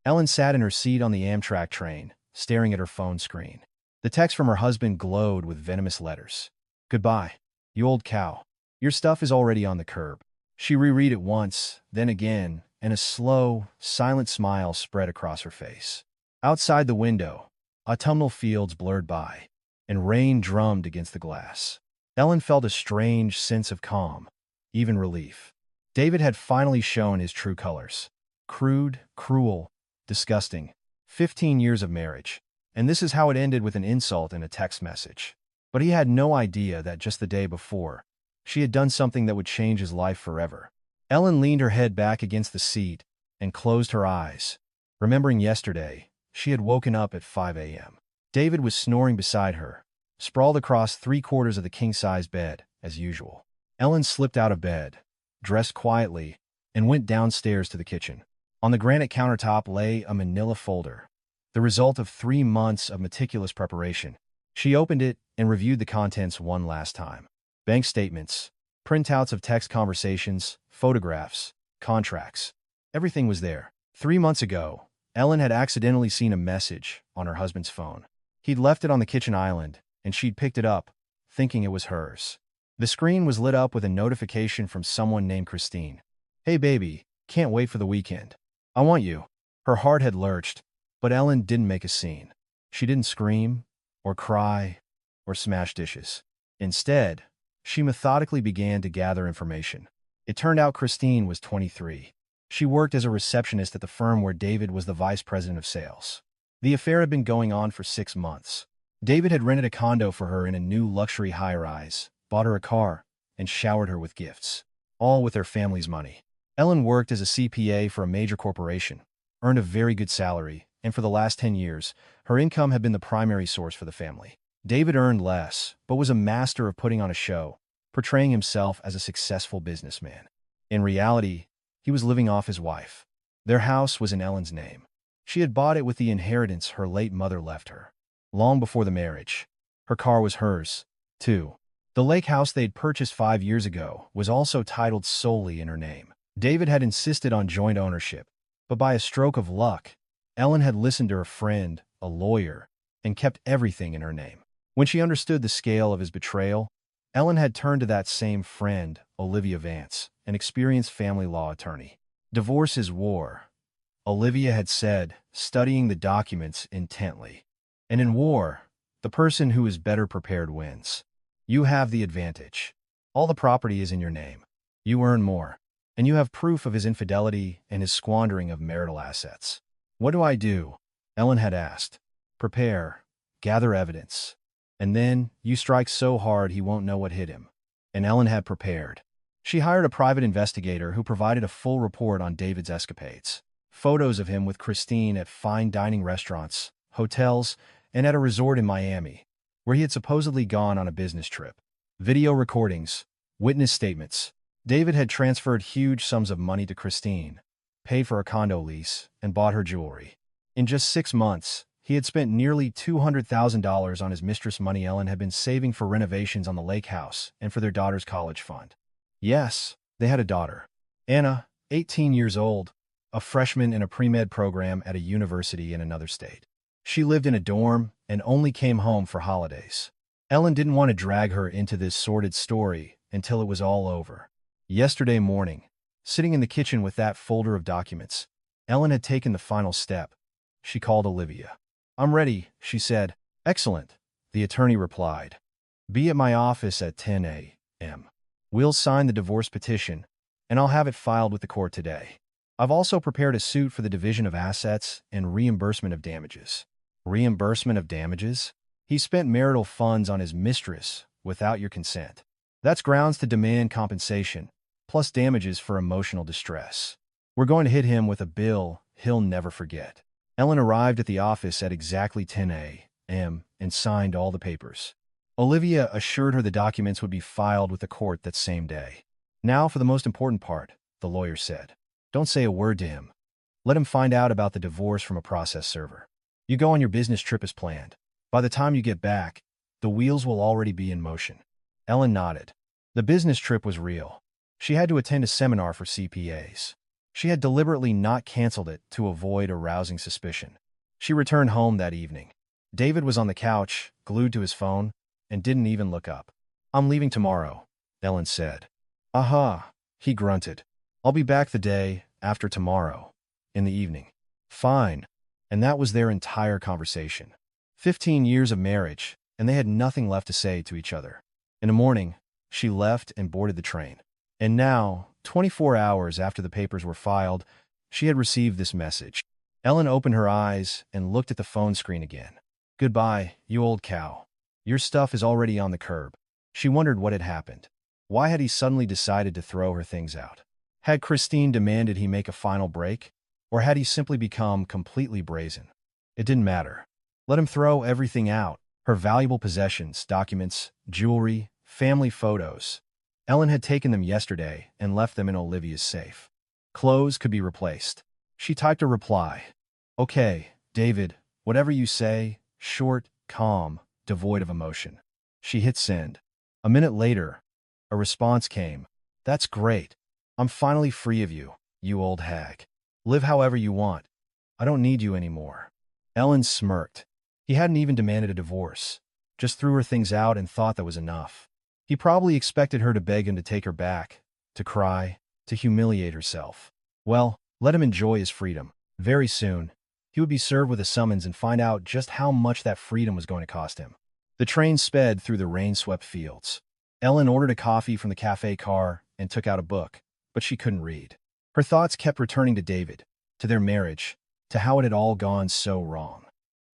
Ellen sat in her seat on the Amtrak train, staring at her phone screen. The text from her husband glowed with venomous letters. "Goodbye, you old cow. Your stuff is already on the curb." She reread it once, then again, and a slow, silent smile spread across her face. Outside the window, autumnal fields blurred by, and rain drummed against the glass. Ellen felt a strange sense of calm, even relief. David had finally shown his true colors. Crude, cruel, disgusting. 15 years of marriage. And this is how it ended, with an insult and a text message. But he had no idea that just the day before, she had done something that would change his life forever. Ellen leaned her head back against the seat and closed her eyes. Remembering yesterday, she had woken up at 5 a.m. David was snoring beside her, sprawled across 3/4 of the king-size bed, as usual. Ellen slipped out of bed, dressed quietly, and went downstairs to the kitchen. On the granite countertop lay a manila folder, the result of 3 months of meticulous preparation. She opened it and reviewed the contents one last time. Bank statements, printouts of text conversations, photographs, contracts. Everything was there. 3 months ago, Ellen had accidentally seen a message on her husband's phone. He'd left it on the kitchen island, and she'd picked it up, thinking it was hers. The screen was lit up with a notification from someone named Christine. "Hey baby, can't wait for the weekend. I want you." Her heart had lurched, but Ellen didn't make a scene. She didn't scream, or cry, or smash dishes. Instead, she methodically began to gather information. It turned out Christine was 23. She worked as a receptionist at the firm where David was the vice president of sales. The affair had been going on for 6 months. David had rented a condo for her in a new luxury high-rise, bought her a car, and showered her with gifts, all with their family's money. Ellen worked as a CPA for a major corporation, earned a very good salary, and for the last 10 years, her income had been the primary source for the family. David earned less, but was a master of putting on a show, portraying himself as a successful businessman. In reality, he was living off his wife. Their house was in Ellen's name. She had bought it with the inheritance her late mother left her. Long before the marriage, her car was hers, too. The lake house they'd purchased 5 years ago was also titled solely in her name. David had insisted on joint ownership, but by a stroke of luck, Ellen had listened to her friend, a lawyer, and kept everything in her name. When she understood the scale of his betrayal, Ellen had turned to that same friend, Olivia Vance, an experienced family law attorney. "Divorce is war," Olivia had said, studying the documents intently. "And in war, the person who is better prepared wins. You have the advantage. All the property is in your name. You earn more. And you have proof of his infidelity and his squandering of marital assets." "What do I do?" Ellen had asked. "Prepare. Gather evidence. And then you strike so hard he won't know what hit him." And Ellen had prepared. She hired a private investigator who provided a full report on David's escapades. Photos of him with Christine at fine dining restaurants, hotels, and at a resort in Miami, where he had supposedly gone on a business trip. Video recordings, witness statements. David had transferred huge sums of money to Christine, paid for a condo lease, and bought her jewelry. In just 6 months, he had spent nearly $200,000 on his mistress' money Ellen had been saving for renovations on the lake house and for their daughter's college fund. Yes, they had a daughter. Anna, 18 years old, a freshman in a pre-med program at a university in another state. She lived in a dorm and only came home for holidays. Ellen didn't want to drag her into this sordid story until it was all over. Yesterday morning, sitting in the kitchen with that folder of documents, Ellen had taken the final step. She called Olivia. "I'm ready," she said. "Excellent," the attorney replied. "Be at my office at 10 a.m. We'll sign the divorce petition, and I'll have it filed with the court today. I've also prepared a suit for the division of assets and reimbursement of damages." Reimbursement of damages? He spent marital funds on his mistress without your consent. That's grounds to demand compensation, plus damages for emotional distress. We're going to hit him with a bill he'll never forget. Ellen arrived at the office at exactly 10 a.m. and signed all the papers. Olivia assured her the documents would be filed with the court that same day. "Now for the most important part," the lawyer said. "Don't say a word to him. Let him find out about the divorce from a process server. You go on your business trip as planned. By the time you get back, the wheels will already be in motion." Ellen nodded. The business trip was real. She had to attend a seminar for CPAs. She had deliberately not canceled it to avoid arousing suspicion. She returned home that evening. David was on the couch, glued to his phone, and didn't even look up. "I'm leaving tomorrow," Ellen said. "Aha," he grunted. "I'll be back the day after tomorrow, in the evening." "Fine." And that was their entire conversation. 15 years of marriage, and they had nothing left to say to each other. In the morning, she left and boarded the train. And now, 24 hours after the papers were filed, she had received this message. Ellen opened her eyes and looked at the phone screen again. "Goodbye, you old cow. Your stuff is already on the curb." She wondered what had happened. Why had he suddenly decided to throw her things out? Had Christine demanded he make a final break? Or had he simply become completely brazen? It didn't matter. Let him throw everything out. Her valuable possessions, documents, jewelry, family photos. Ellen had taken them yesterday and left them in Olivia's safe. Clothes could be replaced. She typed a reply. "Okay, David, whatever you say," short, calm, devoid of emotion. She hit send. A minute later, a response came. "That's great. I'm finally free of you, you old hag. Live however you want. I don't need you anymore." Ellen smirked. He hadn't even demanded a divorce. Just threw her things out and thought that was enough. He probably expected her to beg him to take her back, to cry, to humiliate herself. Well, let him enjoy his freedom. Very soon, he would be served with a summons and find out just how much that freedom was going to cost him. The train sped through the rain-swept fields. Ellen ordered a coffee from the cafe car and took out a book, but she couldn't read. Her thoughts kept returning to David, to their marriage, to how it had all gone so wrong.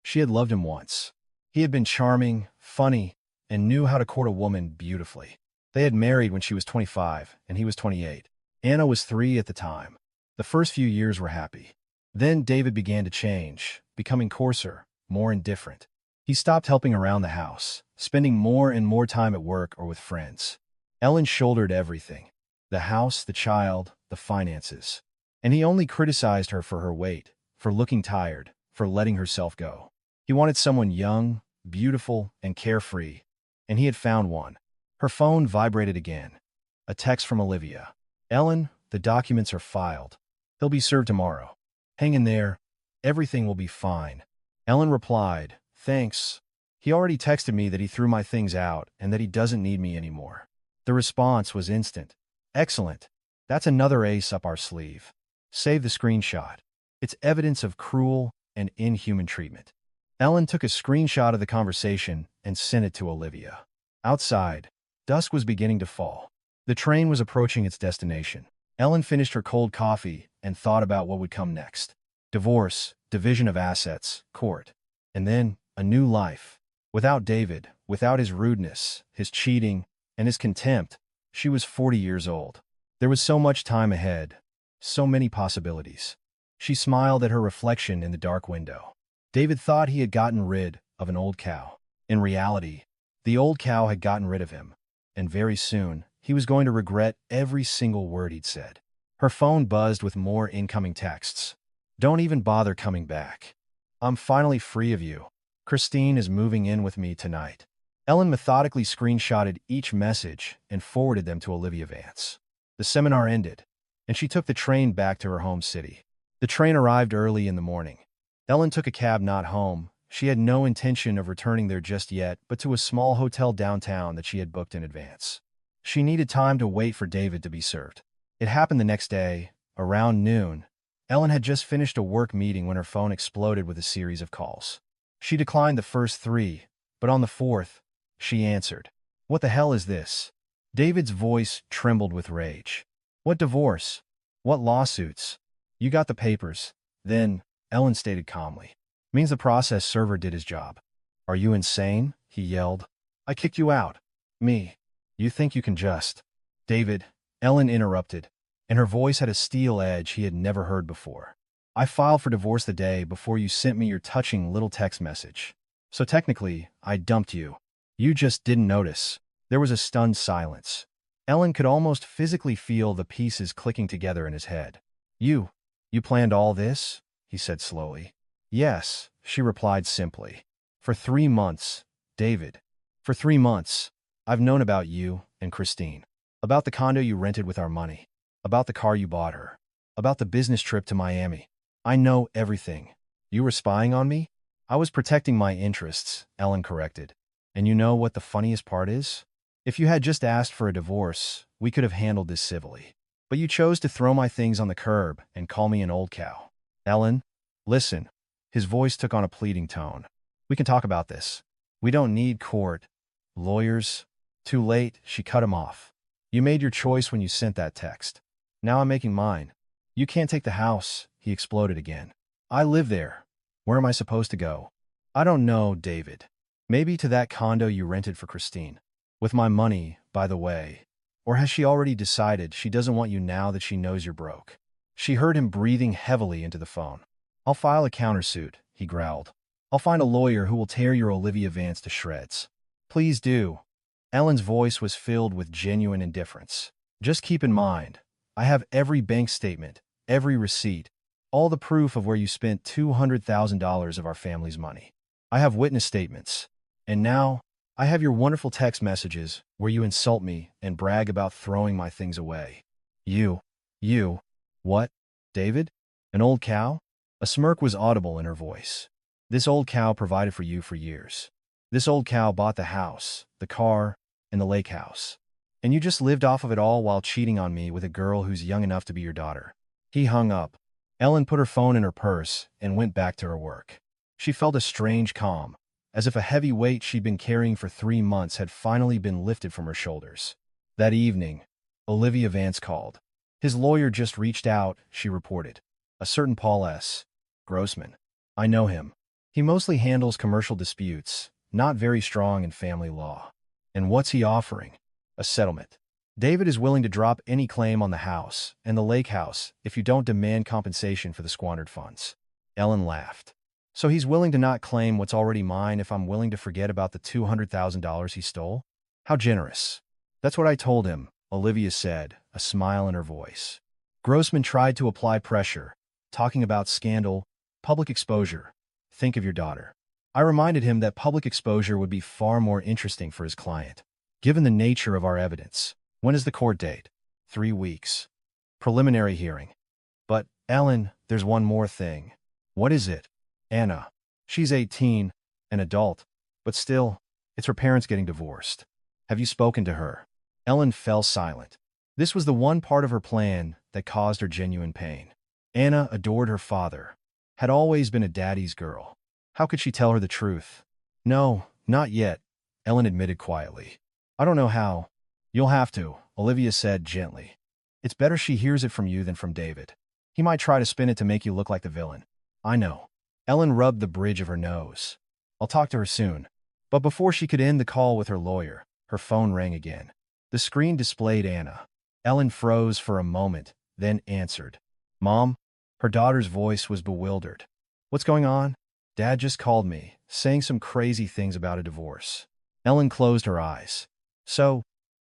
She had loved him once. He had been charming, funny, and knew how to court a woman beautifully. They had married when she was 25 and he was 28. Anna was 3 at the time. The first few years were happy. Then David began to change, becoming coarser, more indifferent. He stopped helping around the house, spending more and more time at work or with friends. Ellen shouldered everything: the house, the child, the finances. And he only criticized her for her weight, for looking tired, for letting herself go. He wanted someone young, beautiful, and carefree, and he had found one. Her phone vibrated again. A text from Olivia. "Ellen, the documents are filed. He'll be served tomorrow. Hang in there. Everything will be fine." Ellen replied, "Thanks. He already texted me that he threw my things out and that he doesn't need me anymore." The response was instant. "Excellent. That's another ace up our sleeve. Save the screenshot. It's evidence of cruel and inhuman treatment." Ellen took a screenshot of the conversation and sent it to Olivia. Outside, dusk was beginning to fall. The train was approaching its destination. Ellen finished her cold coffee and thought about what would come next. Divorce, division of assets, court. And then, a new life. Without David, without his rudeness, his cheating, and his contempt, she was 40 years old. There was so much time ahead, so many possibilities. She smiled at her reflection in the dark window. David thought he had gotten rid of an old cow. In reality, the old cow had gotten rid of him, and very soon, he was going to regret every single word he'd said. Her phone buzzed with more incoming texts. "Don't even bother coming back. I'm finally free of you. Christine is moving in with me tonight." Ellen methodically screenshotted each message and forwarded them to Olivia Vance. The seminar ended, and she took the train back to her home city. The train arrived early in the morning. Ellen took a cab not home. She had no intention of returning there just yet, but to a small hotel downtown that she had booked in advance. She needed time to wait for David to be served. It happened the next day, around noon. Ellen had just finished a work meeting when her phone exploded with a series of calls. She declined the first 3, but on the 4th, she answered. "What the hell is this?" David's voice trembled with rage. "What divorce? What lawsuits? You got the papers." Then, Ellen stated calmly, "Means the process server did his job." "Are you insane?" he yelled. "I kicked you out." "Me? You think you can just—" "David," Ellen interrupted, and her voice had a steel edge he had never heard before. "I filed for divorce the day before you sent me your touching little text message. So technically, I dumped you. You just didn't notice." There was a stunned silence. Ellen could almost physically feel the pieces clicking together in his head. You planned all this?" he said slowly. "Yes," she replied simply. "For 3 months, David. For 3 months, I've known about you and Christine. About the condo you rented with our money. About the car you bought her. About the business trip to Miami. I know everything. You were spying on me? I was protecting my interests, Ellen corrected. And you know what the funniest part is? If you had just asked for a divorce, we could have handled this civilly. But you chose to throw my things on the curb and call me an old cow. Ellen, listen. His voice took on a pleading tone. We can talk about this. We don't need court. Lawyers. Too late, she cut him off. You made your choice when you sent that text. Now I'm making mine. You can't take the house, he exploded again. I live there. Where am I supposed to go? I don't know, David. Maybe to that condo you rented for Christine. With my money, by the way. Or has she already decided she doesn't want you now that she knows you're broke? She heard him breathing heavily into the phone. I'll file a countersuit, he growled. I'll find a lawyer who will tear your Olivia Vance to shreds. Please do. Ellen's voice was filled with genuine indifference. Just keep in mind, I have every bank statement, every receipt, all the proof of where you spent $200,000 of our family's money. I have witness statements. And now, I have your wonderful text messages where you insult me and brag about throwing my things away. You. What? David? An old cow? A smirk was audible in her voice. This old cow provided for you for years. This old cow bought the house, the car, and the lake house. And you just lived off of it all while cheating on me with a girl who's young enough to be your daughter. He hung up. Ellen put her phone in her purse and went back to her work. She felt a strange calm, as if a heavy weight she'd been carrying for 3 months had finally been lifted from her shoulders. That evening, Olivia Vance called. His lawyer just reached out, she reported. A certain Paul S. Grossman. I know him. He mostly handles commercial disputes, not very strong in family law. And what's he offering? A settlement. David is willing to drop any claim on the house and the lake house if you don't demand compensation for the squandered funds. Ellen laughed. So he's willing to not claim what's already mine if I'm willing to forget about the $200,000 he stole? How generous. That's what I told him, Olivia said, a smile in her voice. Grossman tried to apply pressure, talking about scandal, public exposure. Think of your daughter. I reminded him that public exposure would be far more interesting for his client, given the nature of our evidence. When is the court date? 3 weeks. Preliminary hearing. But, Ellen, there's one more thing. What is it? Anna. She's 18, an adult, but still, it's her parents getting divorced. Have you spoken to her? Ellen fell silent. This was the one part of her plan that caused her genuine pain. Anna adored her father, had always been a daddy's girl. How could she tell her the truth? No, not yet, Ellen admitted quietly. I don't know how. You'll have to, Olivia said gently. It's better she hears it from you than from David. He might try to spin it to make you look like the villain. I know. Ellen rubbed the bridge of her nose. I'll talk to her soon. But before she could end the call with her lawyer, her phone rang again. The screen displayed Anna. Ellen froze for a moment, then answered. Mom? Her daughter's voice was bewildered. What's going on? Dad just called me, saying some crazy things about a divorce. Ellen closed her eyes. So,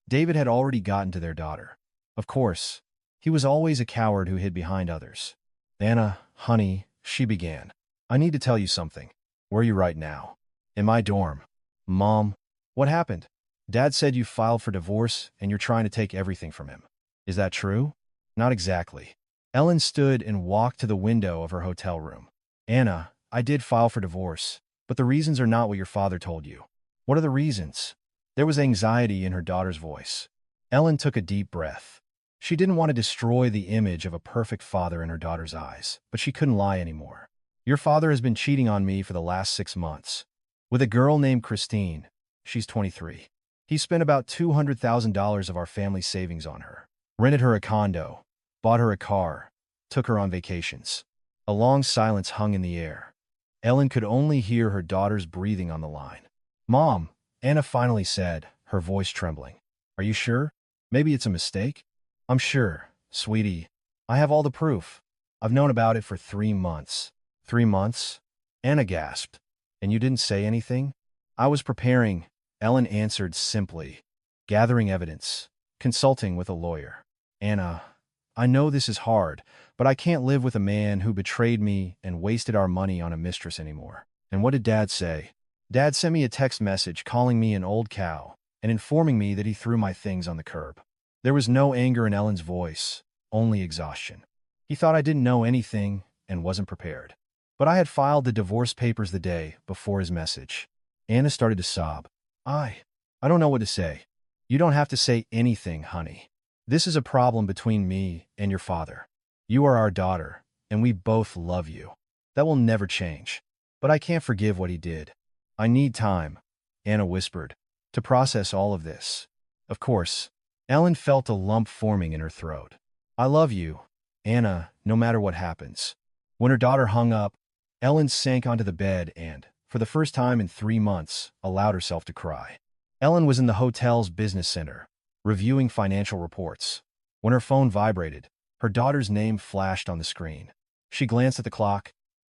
David had already gotten to their daughter. Of course. He was always a coward who hid behind others. Anna, honey, she began. I need to tell you something. Where are you right now? In my dorm. Mom, what happened? Dad said you filed for divorce and you're trying to take everything from him. Is that true? Not exactly. Ellen stood and walked to the window of her hotel room. Anna, I did file for divorce, but the reasons are not what your father told you. What are the reasons? There was anxiety in her daughter's voice. Ellen took a deep breath. She didn't want to destroy the image of a perfect father in her daughter's eyes, but she couldn't lie anymore. Your father has been cheating on me for the last 6 months. With a girl named Christine. She's 23. He spent about $200,000 of our family savings on her. Rented her a condo. Bought her a car. Took her on vacations. A long silence hung in the air. Ellen could only hear her daughter's breathing on the line. Mom, Anna finally said, her voice trembling. Are you sure? Maybe it's a mistake? I'm sure, sweetie. I have all the proof. I've known about it for 3 months. 3 months? Anna gasped. And you didn't say anything? I was preparing, Ellen answered simply. Gathering evidence. Consulting with a lawyer. Anna, I know this is hard, but I can't live with a man who betrayed me and wasted our money on a mistress anymore. And what did Dad say? Dad sent me a text message calling me an old cow and informing me that he threw my things on the curb. There was no anger in Ellen's voice, only exhaustion. He thought I didn't know anything and wasn't prepared. But I had filed the divorce papers the day before his message. Anna started to sob. I don't know what to say. You don't have to say anything, honey. This is a problem between me and your father. You are our daughter, and we both love you. That will never change. But I can't forgive what he did. I need time, Anna whispered, to process all of this. Of course, Ellen felt a lump forming in her throat. I love you, Anna, no matter what happens. When her daughter hung up, Ellen sank onto the bed and, for the first time in 3 months, allowed herself to cry. Ellen was in the hotel's business center, reviewing financial reports. When her phone vibrated, her daughter's name flashed on the screen. She glanced at the clock.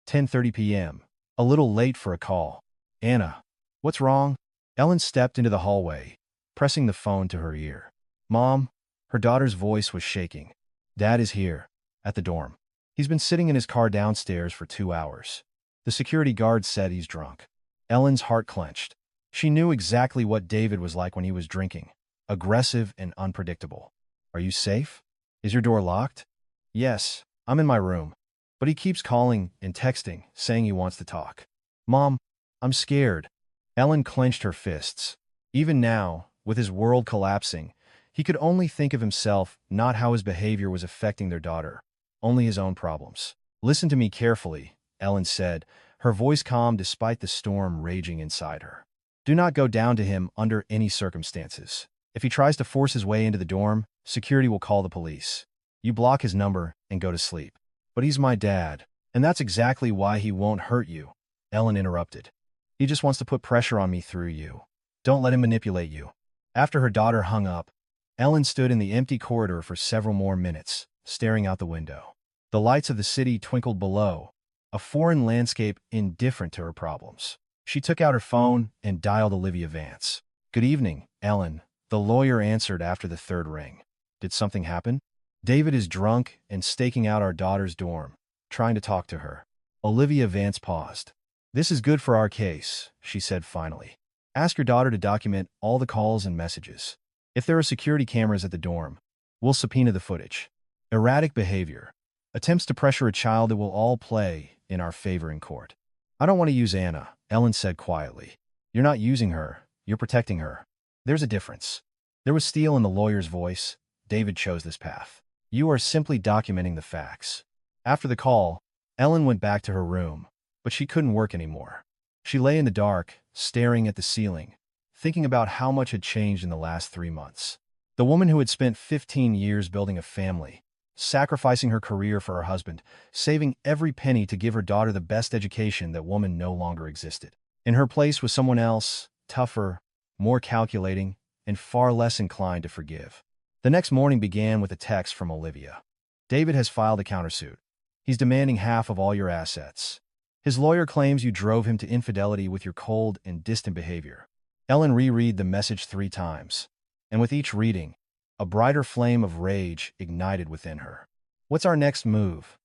10:30 p.m. A little late for a call. Anna, what's wrong? Ellen stepped into the hallway, pressing the phone to her ear. Mom, her daughter's voice was shaking. Dad is here, at the dorm. He's been sitting in his car downstairs for 2 hours. The security guard said he's drunk. Ellen's heart clenched. She knew exactly what David was like when he was drinking. Aggressive and unpredictable. Are you safe? Is your door locked? Yes, I'm in my room. But he keeps calling and texting, saying he wants to talk. Mom, I'm scared. Ellen clenched her fists. Even now, with his world collapsing, he could only think of himself, not how his behavior was affecting their daughter. Only his own problems. Listen to me carefully, Ellen said, her voice calm despite the storm raging inside her. Do not go down to him under any circumstances. If he tries to force his way into the dorm, security will call the police. You block his number and go to sleep. But he's my dad, and that's exactly why he won't hurt you, Ellen interrupted. He just wants to put pressure on me through you. Don't let him manipulate you. After her daughter hung up, Ellen stood in the empty corridor for several more minutes, staring out the window. The lights of the city twinkled below, a foreign landscape indifferent to her problems. She took out her phone and dialed Olivia Vance. Good evening, Ellen, the lawyer answered after the third ring. Did something happen? David is drunk and staking out our daughter's dorm, trying to talk to her. Olivia Vance paused. This is good for our case, she said finally. Ask your daughter to document all the calls and messages. If there are security cameras at the dorm, we'll subpoena the footage. Erratic behavior. Attempts to pressure a child that will all play in our favor in court. I don't want to use Anna, Ellen said quietly. You're not using her, you're protecting her. There's a difference. There was steel in the lawyer's voice. David chose this path. You are simply documenting the facts. After the call, Ellen went back to her room, but she couldn't work anymore. She lay in the dark, staring at the ceiling, thinking about how much had changed in the last 3 months. The woman who had spent 15 years building a family, sacrificing her career for her husband, saving every penny to give her daughter the best education, that woman no longer existed. In her place was someone else, tougher, more calculating, and far less inclined to forgive. The next morning began with a text from Olivia. David has filed a countersuit. He's demanding half of all your assets. His lawyer claims you drove him to infidelity with your cold and distant behavior. Ellen reread the message 3 times, and with each reading, a brighter flame of rage ignited within her. What's our next move?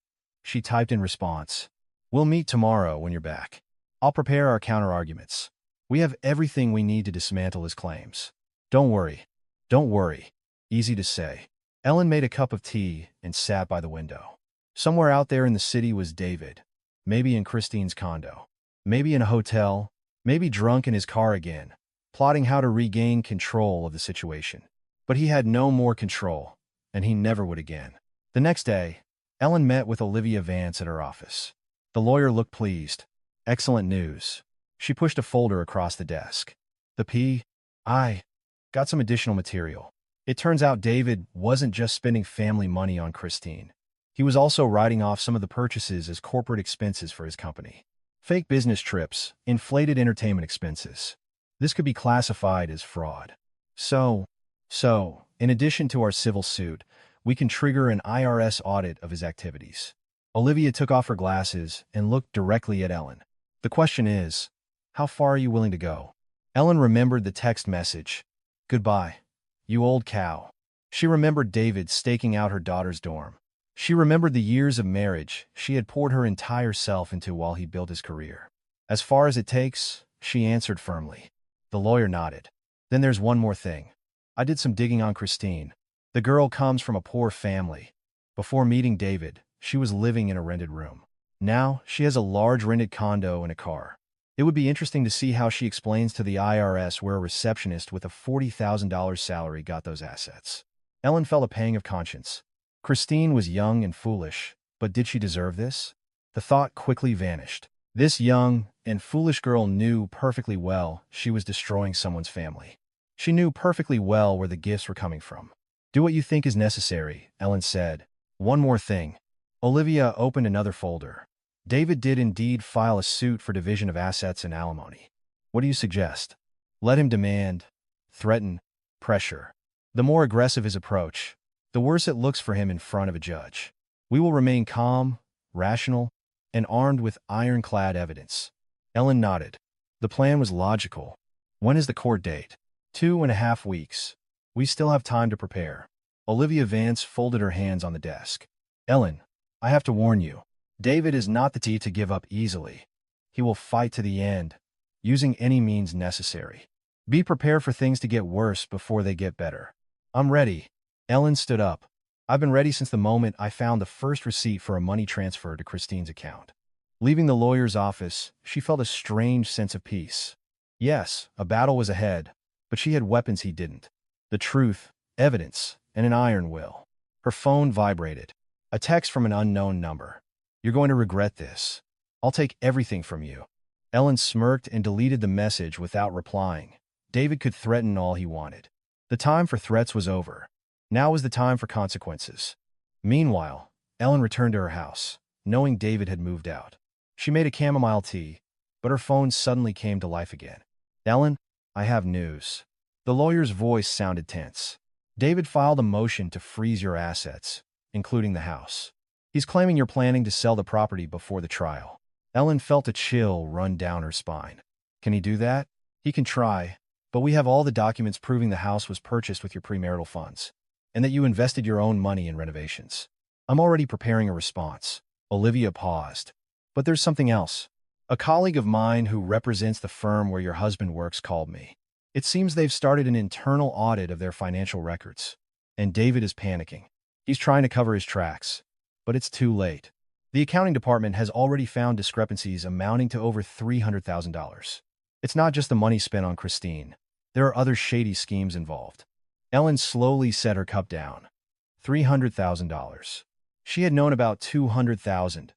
She typed in response. We'll meet tomorrow when you're back. I'll prepare our counterarguments. We have everything we need to dismantle his claims. Don't worry. Don't worry. Easy to say. Ellen made a cup of tea and sat by the window. Somewhere out there in the city was David. Maybe in Christine's condo. Maybe in a hotel. Maybe drunk in his car again, plotting how to regain control of the situation. But he had no more control, and he never would again. The next day, Ellen met with Olivia Vance at her office. The lawyer looked pleased. Excellent news. She pushed a folder across the desk. The P.I. got some additional material. It turns out David wasn't just spending family money on Christine. He was also writing off some of the purchases as corporate expenses for his company. Fake business trips, inflated entertainment expenses. This could be classified as fraud. So, in addition to our civil suit, we can trigger an IRS audit of his activities. Olivia took off her glasses and looked directly at Ellen. The question is, how far are you willing to go? Ellen remembered the text message. Goodbye, you old cow. She remembered David staking out her daughter's dorm. She remembered the years of marriage she had poured her entire self into while he built his career. As far as it takes, she answered firmly. The lawyer nodded. Then there's one more thing. I did some digging on Christine. The girl comes from a poor family. Before meeting David, she was living in a rented room. Now, she has a large rented condo and a car. It would be interesting to see how she explains to the IRS where a receptionist with a $40,000 salary got those assets. Ellen felt a pang of conscience. Christine was young and foolish, but did she deserve this? The thought quickly vanished. This young and foolish girl knew perfectly well she was destroying someone's family. She knew perfectly well where the gifts were coming from. Do what you think is necessary, Ellen said. One more thing. Olivia opened another folder. David did indeed file a suit for division of assets and alimony. What do you suggest? Let him demand, threaten, pressure. The more aggressive his approach, the worse it looks for him in front of a judge. We will remain calm, rational, and armed with ironclad evidence. Ellen nodded. The plan was logical. When is the court date? 2.5 weeks. We still have time to prepare. Olivia Vance folded her hands on the desk. Ellen, I have to warn you. David is not the type to give up easily. He will fight to the end, using any means necessary. Be prepared for things to get worse before they get better. I'm ready. Ellen stood up. I've been ready since the moment I found the first receipt for a money transfer to Christine's account. Leaving the lawyer's office, she felt a strange sense of peace. Yes, a battle was ahead, but she had weapons he didn't. The truth, evidence, and an iron will. Her phone vibrated. A text from an unknown number. You're going to regret this. I'll take everything from you. Ellen smirked and deleted the message without replying. David could threaten all he wanted. The time for threats was over. Now was the time for consequences. Meanwhile, Ellen returned to her house, knowing David had moved out. She made a chamomile tea, but her phone suddenly came to life again. Ellen, I have news. The lawyer's voice sounded tense. David filed a motion to freeze your assets, including the house. He's claiming you're planning to sell the property before the trial. Ellen felt a chill run down her spine. Can he do that? He can try, but we have all the documents proving the house was purchased with your premarital funds, and that you invested your own money in renovations. I'm already preparing a response. Olivia paused. But there's something else. A colleague of mine who represents the firm where your husband works called me. It seems they've started an internal audit of their financial records. And David is panicking. He's trying to cover his tracks. But it's too late. The accounting department has already found discrepancies amounting to over $300,000. It's not just the money spent on Christine. There are other shady schemes involved. Ellen slowly set her cup down. $300,000. She had known about $200,000,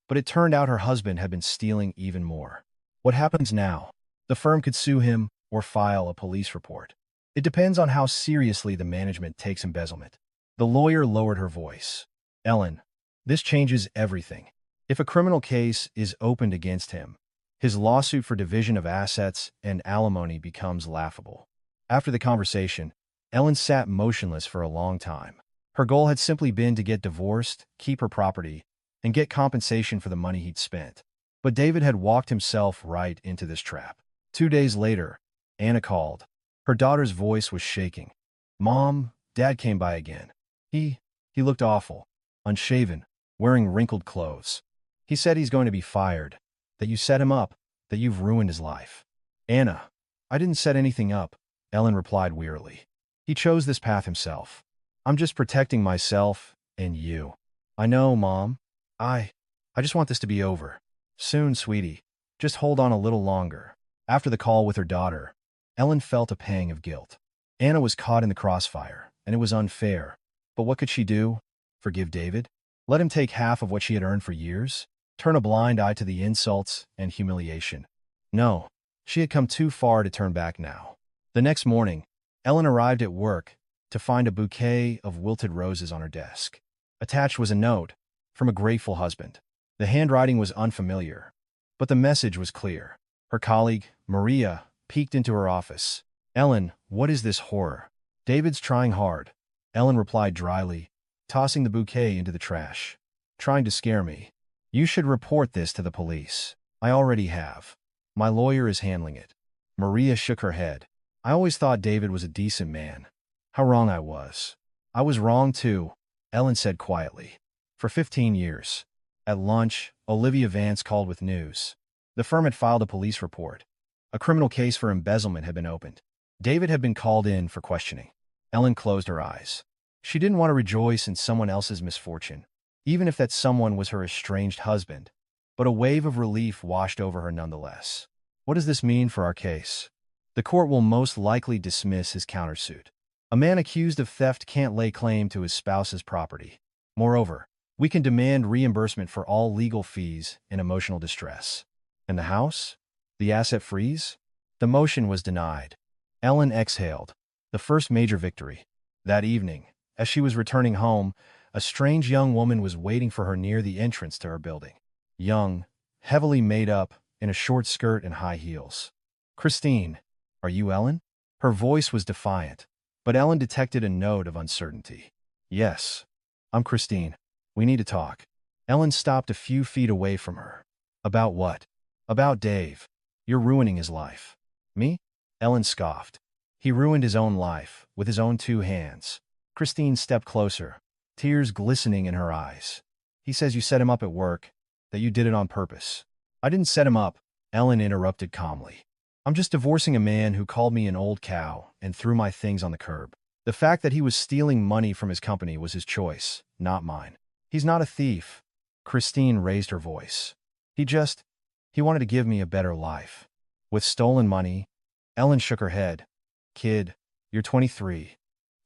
but it turned out her husband had been stealing even more. What happens now? The firm could sue him or file a police report. It depends on how seriously the management takes embezzlement. The lawyer lowered her voice. Ellen, this changes everything. If a criminal case is opened against him, his lawsuit for division of assets and alimony becomes laughable. After the conversation, Ellen sat motionless for a long time. Her goal had simply been to get divorced, keep her property, and get compensation for the money he'd spent. But David had walked himself right into this trap. 2 days later, Anna called. Her daughter's voice was shaking. Mom, Dad came by again. He looked awful, unshaven, wearing wrinkled clothes. He said he's going to be fired, that you set him up, that you've ruined his life. Anna, I didn't set anything up, Ellen replied wearily. He chose this path himself. I'm just protecting myself and you. I know, Mom. I just want this to be over. Soon, sweetie. Just hold on a little longer. After the call with her daughter, Ellen felt a pang of guilt. Anna was caught in the crossfire, and it was unfair. But what could she do? Forgive David? Let him take half of what she had earned for years? Turn a blind eye to the insults and humiliation? No, she had come too far to turn back now. The next morning, Ellen arrived at work to find a bouquet of wilted roses on her desk. Attached was a note from a grateful husband. The handwriting was unfamiliar, but the message was clear. Her colleague, Maria, peeked into her office. Ellen, what is this horror? David's trying hard, Ellen replied dryly, tossing the bouquet into the trash. Trying to scare me. You should report this to the police. I already have. My lawyer is handling it. Maria shook her head. I always thought David was a decent man. How wrong I was. I was wrong too, Ellen said quietly. For 15 years. At lunch, Olivia Vance called with news. The firm had filed a police report. A criminal case for embezzlement had been opened. David had been called in for questioning. Ellen closed her eyes. She didn't want to rejoice in someone else's misfortune. even if that someone was her estranged husband. But a wave of relief washed over her nonetheless. What does this mean for our case? The court will most likely dismiss his countersuit. A man accused of theft can't lay claim to his spouse's property. Moreover, we can demand reimbursement for all legal fees in emotional distress. And the house? The asset freeze? The motion was denied. Ellen exhaled, the first major victory. That evening, as she was returning home, a strange young woman was waiting for her near the entrance to her building. Young, heavily made up, in a short skirt and high heels. "Christine, are you Ellen?" Her voice was defiant, but Ellen detected a note of uncertainty. "Yes, I'm Christine. We need to talk." Ellen stopped a few feet away from her. "About what?" "About Dave. You're ruining his life." "Me?" Ellen scoffed. "He ruined his own life, with his own two hands." Christine stepped closer, tears glistening in her eyes. "He says you set him up at work, that you did it on purpose." "I didn't set him up," Ellen interrupted calmly. "I'm just divorcing a man who called me an old cow and threw my things on the curb. The fact that he was stealing money from his company was his choice, not mine. He's not a thief." Christine raised her voice. He wanted to give me a better life." "With stolen money?" Ellen shook her head. "Kid, you're 23.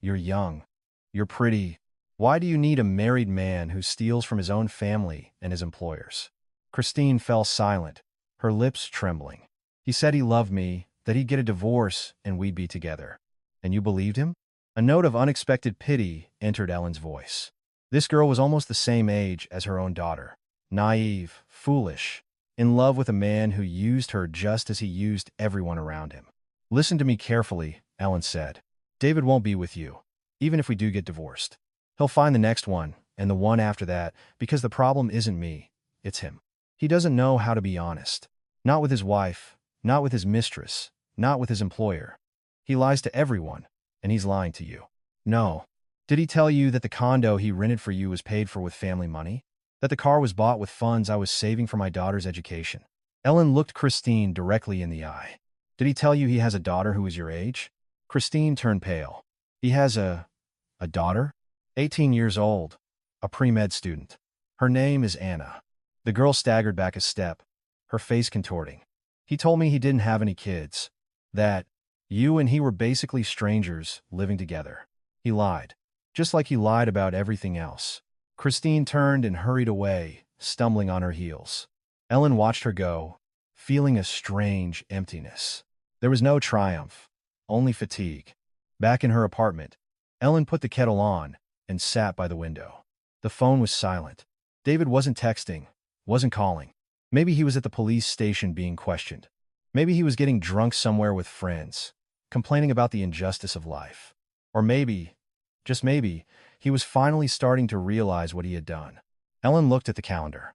You're young. You're pretty. Why do you need a married man who steals from his own family and his employers?" Christine fell silent, her lips trembling. "He said he loved me, that he'd get a divorce and we'd be together." "And you believed him?" A note of unexpected pity entered Ellen's voice. This girl was almost the same age as her own daughter. Naive, foolish, in love with a man who used her just as he used everyone around him. "Listen to me carefully," Ellen said. "David won't be with you, even if we do get divorced. He'll find the next one, and the one after that, because the problem isn't me, it's him. He doesn't know how to be honest. Not with his wife, not with his mistress, not with his employer. He lies to everyone, and he's lying to you." "No. Did he tell you that the condo he rented for you was paid for with family money? That the car was bought with funds I was saving for my daughter's education?" Ellen looked Christine directly in the eye. "Did he tell you he has a daughter who is your age?" Christine turned pale. "He has a daughter? 18 years old, a pre-med student. Her name is Anna." The girl staggered back a step, her face contorting. "He told me he didn't have any kids. That you and he were basically strangers living together. He lied, just like he lied about everything else." Christine turned and hurried away, stumbling on her heels. Ellen watched her go, feeling a strange emptiness. There was no triumph, only fatigue. Back in her apartment, Ellen put the kettle on and sat by the window. The phone was silent. David wasn't texting, wasn't calling. Maybe he was at the police station being questioned. Maybe he was getting drunk somewhere with friends, complaining about the injustice of life. Or maybe, just maybe, he was finally starting to realize what he had done. Ellen looked at the calendar.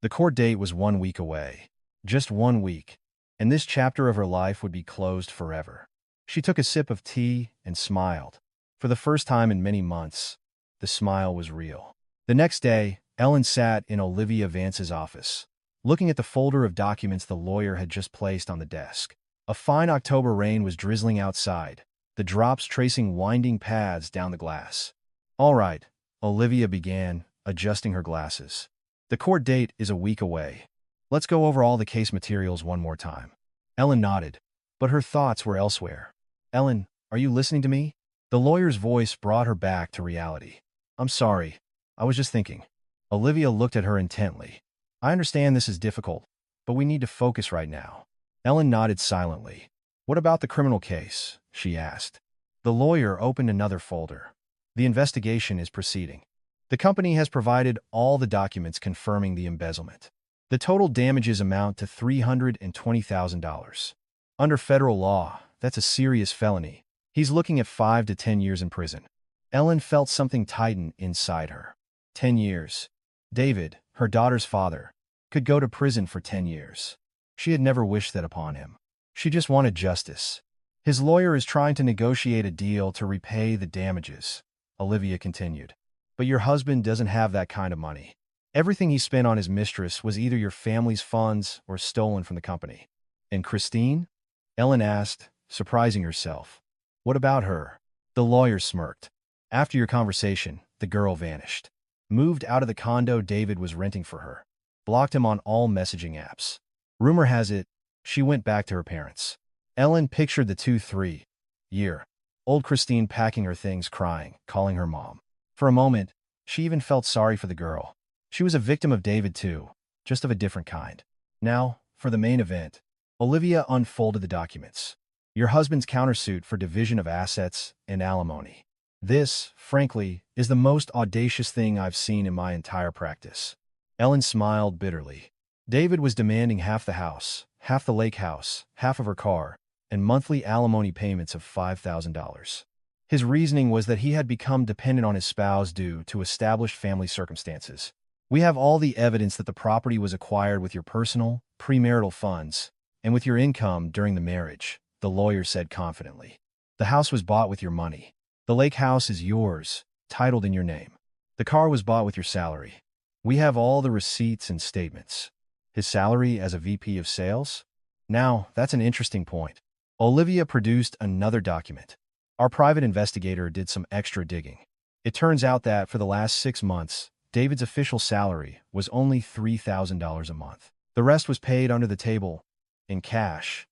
The court date was 1 week away. Just 1 week, and this chapter of her life would be closed forever. She took a sip of tea and smiled. For the first time in many months, the smile was real. The next day, Ellen sat in Olivia Vance's office, looking at the folder of documents the lawyer had just placed on the desk. A fine October rain was drizzling outside, the drops tracing winding paths down the glass. "All right," Olivia began, adjusting her glasses. "The court date is a week away. Let's go over all the case materials one more time." Ellen nodded, but her thoughts were elsewhere. "Ellen, are you listening to me?" The lawyer's voice brought her back to reality. "I'm sorry. I was just thinking." Olivia looked at her intently. "I understand this is difficult, but we need to focus right now." Ellen nodded silently. "What about the criminal case?" she asked. The lawyer opened another folder. "The investigation is proceeding. The company has provided all the documents confirming the embezzlement. The total damages amount to $320,000. Under federal law, that's a serious felony. He's looking at 5 to 10 years in prison." Ellen felt something tighten inside her. 10 years. David, her daughter's father, could go to prison for 10 years. She had never wished that upon him. She just wanted justice. "His lawyer is trying to negotiate a deal to repay the damages," Olivia continued. "But your husband doesn't have that kind of money. Everything he spent on his mistress was either your family's funds or stolen from the company." "And Christine?" Ellen asked, surprising herself. "What about her?" The lawyer smirked. "After your conversation, the girl vanished. moved out of the condo David was renting for her, blocked him on all messaging apps. Rumor has it, she went back to her parents. Ellen pictured the 2-3-year-old Christine packing her things, crying, calling her mom. For a moment, she even felt sorry for the girl. She was a victim of David too, just of a different kind. Now, for the main event, Olivia unfolded the documents. Your husband's countersuit for division of assets and alimony. This, frankly, is the most audacious thing I've seen in my entire practice. Ellen smiled bitterly. David was demanding half the house, half the lake house, half of her car, and monthly alimony payments of $5,000. His reasoning was that he had become dependent on his spouse due to established family circumstances. We have all the evidence that the property was acquired with your personal, premarital funds, and with your income during the marriage, the lawyer said confidently. The house was bought with your money. The lake house is yours, titled in your name. The car was bought with your salary. We have all the receipts and statements. His salary as a VP of sales? Now, that's an interesting point. Olivia produced another document. Our private investigator did some extra digging. It turns out that for the last 6 months, David's official salary was only $3,000 a month. The rest was paid under the table, in cash,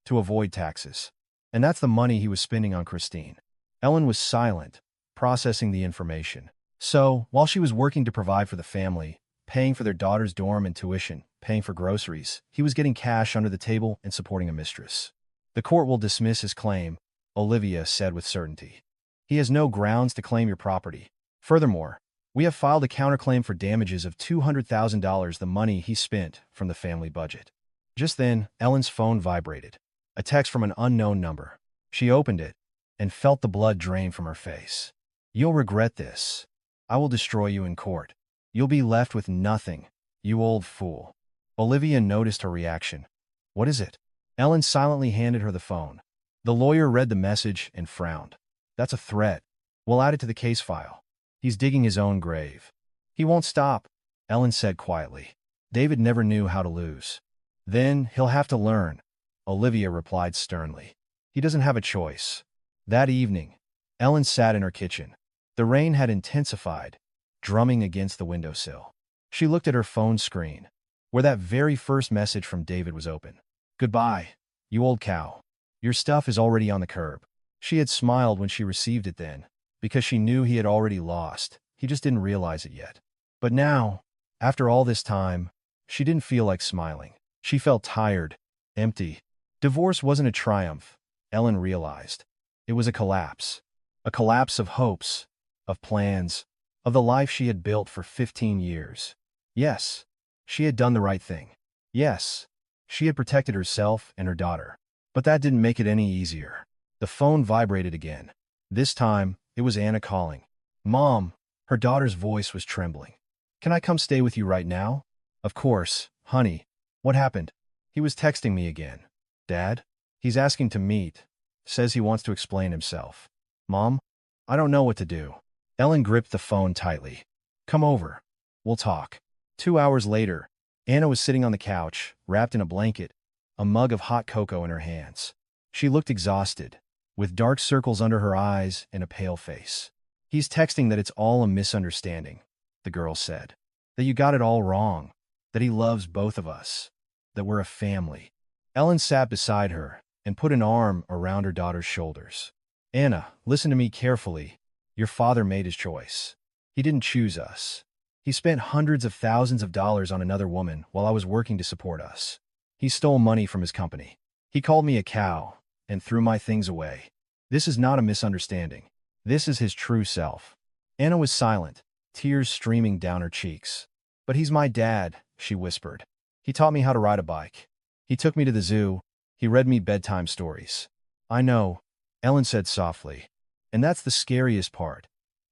to avoid taxes. And that's the money he was spending on Christine. Ellen was silent, processing the information. So, while she was working to provide for the family, paying for their daughter's dorm and tuition, paying for groceries, he was getting cash under the table and supporting a mistress. The court will dismiss his claim, Olivia said with certainty. He has no grounds to claim your property. Furthermore, we have filed a counterclaim for damages of $200,000, the money he spent from the family budget. Just then, Ellen's phone vibrated. A text from an unknown number. She opened it and felt the blood drain from her face. You'll regret this. I will destroy you in court. You'll be left with nothing, you old fool. Olivia noticed her reaction. What is it? Ellen silently handed her the phone. The lawyer read the message and frowned. That's a threat. We'll add it to the case file. He's digging his own grave. He won't stop, Ellen said quietly. David never knew how to lose. Then he'll have to learn, Olivia replied sternly. He doesn't have a choice. That evening, Ellen sat in her kitchen. The rain had intensified, drumming against the windowsill. She looked at her phone screen, where that very first message from David was open. Goodbye, you old cow. Your stuff is already on the curb. She had smiled when she received it then, because she knew he had already lost. He just didn't realize it yet. But now, after all this time, she didn't feel like smiling. She felt tired, empty. Divorce wasn't a triumph, Ellen realized. It was a collapse. A collapse of hopes, of plans, of the life she had built for 15 years. Yes, she had done the right thing. Yes, she had protected herself and her daughter. But that didn't make it any easier. The phone vibrated again. This time, it was Anna calling. Mom, her daughter's voice was trembling. Can I come stay with you right now? Of course, honey. What happened? He was texting me again. Dad? He's asking to meet. Says he wants to explain himself. Mom? I don't know what to do. Ellen gripped the phone tightly. Come over. We'll talk. 2 hours later, Anna was sitting on the couch, wrapped in a blanket, a mug of hot cocoa in her hands. She looked exhausted, with dark circles under her eyes and a pale face. He's texting that it's all a misunderstanding, the girl said. That you got it all wrong. That he loves both of us. That we're a family. Ellen sat beside her and put an arm around her daughter's shoulders. Anna, listen to me carefully. Your father made his choice. He didn't choose us. He spent hundreds of thousands of dollars on another woman while I was working to support us. He stole money from his company. He called me a cow and threw my things away. This is not a misunderstanding. This is his true self. Anna was silent, tears streaming down her cheeks. But he's my dad, she whispered. He taught me how to ride a bike. He took me to the zoo. He read me bedtime stories. I know, Ellen said softly. And that's the scariest part.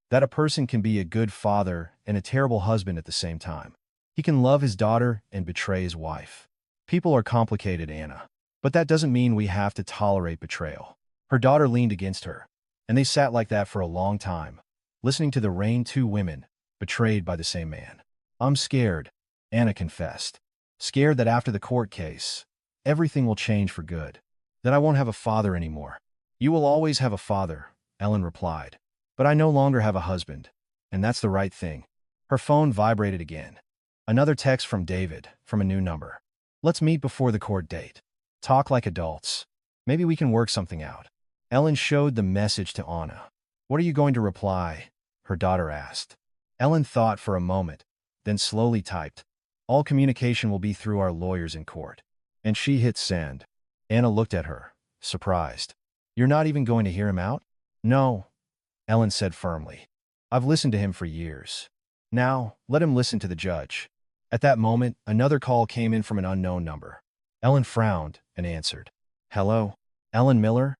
That a person can be a good father and a terrible husband at the same time. He can love his daughter and betray his wife. People are complicated, Anna. But that doesn't mean we have to tolerate betrayal. Her daughter leaned against her, and they sat like that for a long time, listening to the rain. 2 women, betrayed by the same man. I'm scared, Anna confessed. Scared that after the court case, everything will change for good. That I won't have a father anymore. You will always have a father, Ellen replied. But I no longer have a husband, and that's the right thing. Her phone vibrated again. Another text from David, from a new number. Let's meet before the court date. Talk like adults. Maybe we can work something out. Ellen showed the message to Anna. What are you going to reply? Her daughter asked. Ellen thought for a moment, then slowly typed. All communication will be through our lawyers in court. And she hit send. Anna looked at her, surprised. You're not even going to hear him out? No, Ellen said firmly. I've listened to him for years. Now, let him listen to the judge. At that moment, another call came in from an unknown number. Ellen frowned and answered. Hello? Ellen Miller?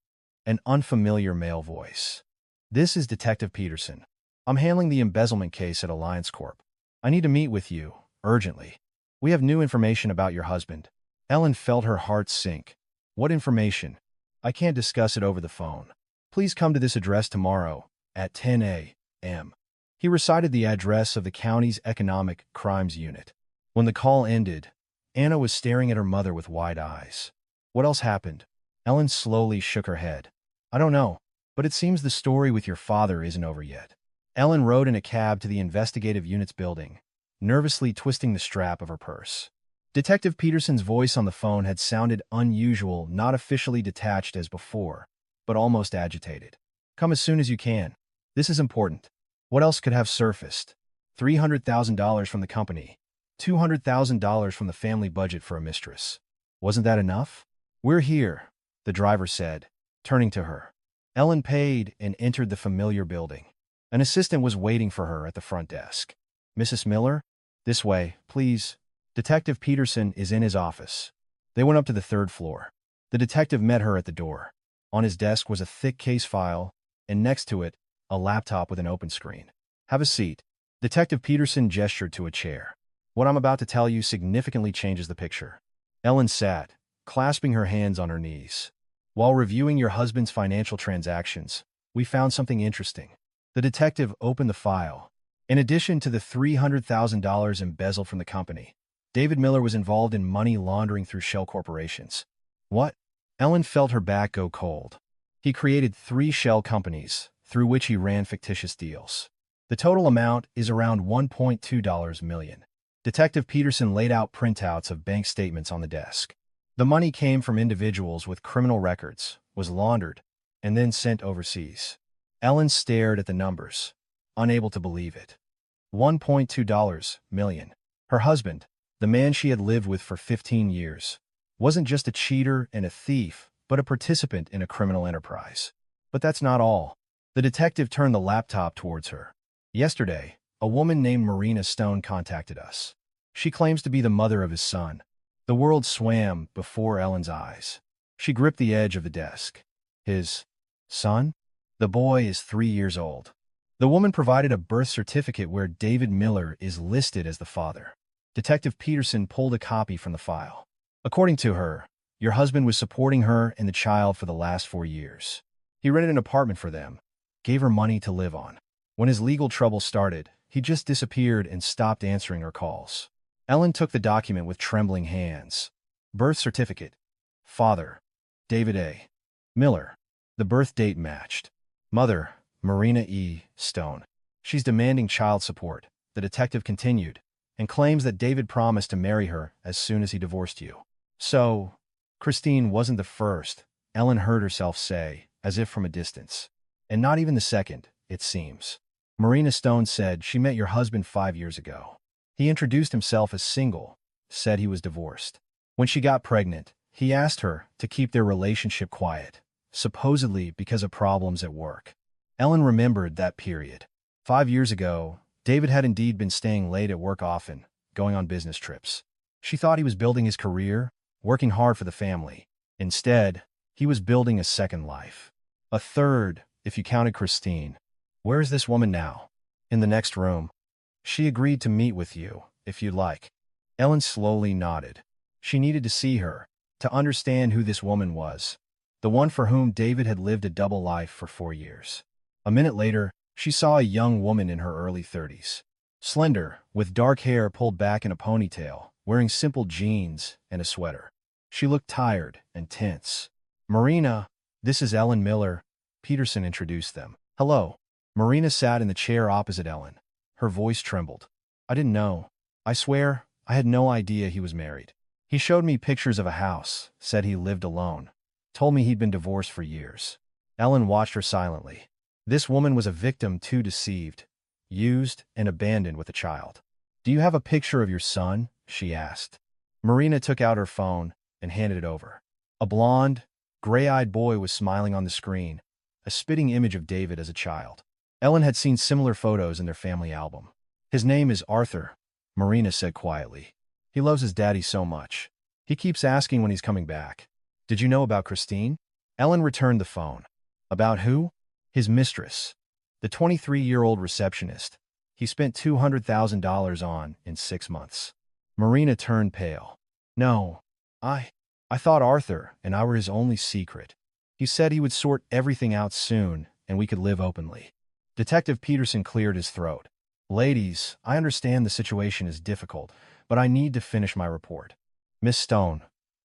An unfamiliar male voice. This is Detective Peterson. I'm handling the embezzlement case at Alliance Corp. I need to meet with you, urgently. We have new information about your husband. Ellen felt her heart sink. What information? I can't discuss it over the phone. Please come to this address tomorrow at 10 a.m. He recited the address of the county's Economic Crimes Unit. When the call ended, Anna was staring at her mother with wide eyes. What else happened? Ellen slowly shook her head. I don't know, but it seems the story with your father isn't over yet. Ellen rode in a cab to the investigative unit's building, nervously twisting the strap of her purse. Detective Peterson's voice on the phone had sounded unusual, not officially detached as before, but almost agitated. Come as soon as you can. This is important. What else could have surfaced? $300,000 from the company. $200,000 from the family budget for a mistress. Wasn't that enough? We're here, the driver said, turning to her. Ellen paid and entered the familiar building. An assistant was waiting for her at the front desk. Mrs. Miller? This way, please. Detective Peterson is in his office. They went up to the third floor. The detective met her at the door. On his desk was a thick case file, and next to it, a laptop with an open screen. Have a seat. Detective Peterson gestured to a chair. What I'm about to tell you significantly changes the picture. Ellen sat, clasping her hands on her knees. While reviewing your husband's financial transactions, we found something interesting. The detective opened the file. In addition to the $300,000 embezzled from the company, David Miller was involved in money laundering through shell corporations. What? Ellen felt her back go cold. He created 3 shell companies, through which he ran fictitious deals. The total amount is around $1.2 million. Detective Peterson laid out printouts of bank statements on the desk. The money came from individuals with criminal records, was laundered, and then sent overseas. Ellen stared at the numbers, unable to believe it. $1.2 million. Her husband, the man she had lived with for 15 years, wasn't just a cheater and a thief, but a participant in a criminal enterprise. But that's not all. The detective turned the laptop towards her. Yesterday, a woman named Marina Stone contacted us. She claims to be the mother of his son. The world swam before Ellen's eyes. She gripped the edge of the desk. His son? The boy is 3 years old. The woman provided a birth certificate where David Miller is listed as the father. Detective Peterson pulled a copy from the file. According to her, your husband was supporting her and the child for the last 4 years. He rented an apartment for them, gave her money to live on. When his legal trouble started, he just disappeared and stopped answering her calls. Ellen took the document with trembling hands. Birth certificate. Father, David A. Miller. The birth date matched. Mother, Marina E. Stone. She's demanding child support, the detective continued, and claims that David promised to marry her as soon as he divorced you. So, Christine wasn't the first, Ellen heard herself say, as if from a distance. And not even the second, it seems. Marina Stone said she met your husband 5 years ago. He introduced himself as single, said he was divorced. When she got pregnant, he asked her to keep their relationship quiet, supposedly because of problems at work. Ellen remembered that period. 5 years ago, David had indeed been staying late at work often, going on business trips. She thought he was building his career, working hard for the family. Instead, he was building a second life. A third, if you counted Christine. Where is this woman now? In the next room. She agreed to meet with you, if you'd like. Ellen slowly nodded. She needed to see her, to understand who this woman was. The one for whom David had lived a double life for 4 years. A minute later, she saw a young woman in her early 30s. Slender, with dark hair pulled back in a ponytail, wearing simple jeans and a sweater. She looked tired and tense. Marina, this is Ellen Miller. Peterson introduced them. Hello. Marina sat in the chair opposite Ellen. Her voice trembled. I didn't know. I swear, I had no idea he was married. He showed me pictures of a house, said he lived alone, told me he'd been divorced for years. Ellen watched her silently. This woman was a victim too, deceived, used, and abandoned with a child. Do you have a picture of your son? She asked. Marina took out her phone and handed it over. A blonde, gray-eyed boy was smiling on the screen, a spitting image of David as a child. Ellen had seen similar photos in their family album. His name is Arthur, Marina said quietly. He loves his daddy so much. He keeps asking when he's coming back. Did you know about Christine? Ellen returned the phone. About who? His mistress. The 23-year-old receptionist. He spent $200,000 on in 6 months. Marina turned pale. No, I thought Arthur and I were his only secret. He said he would sort everything out soon and we could live openly. Detective Peterson cleared his throat. Ladies, I understand the situation is difficult, but I need to finish my report. Miss Stone,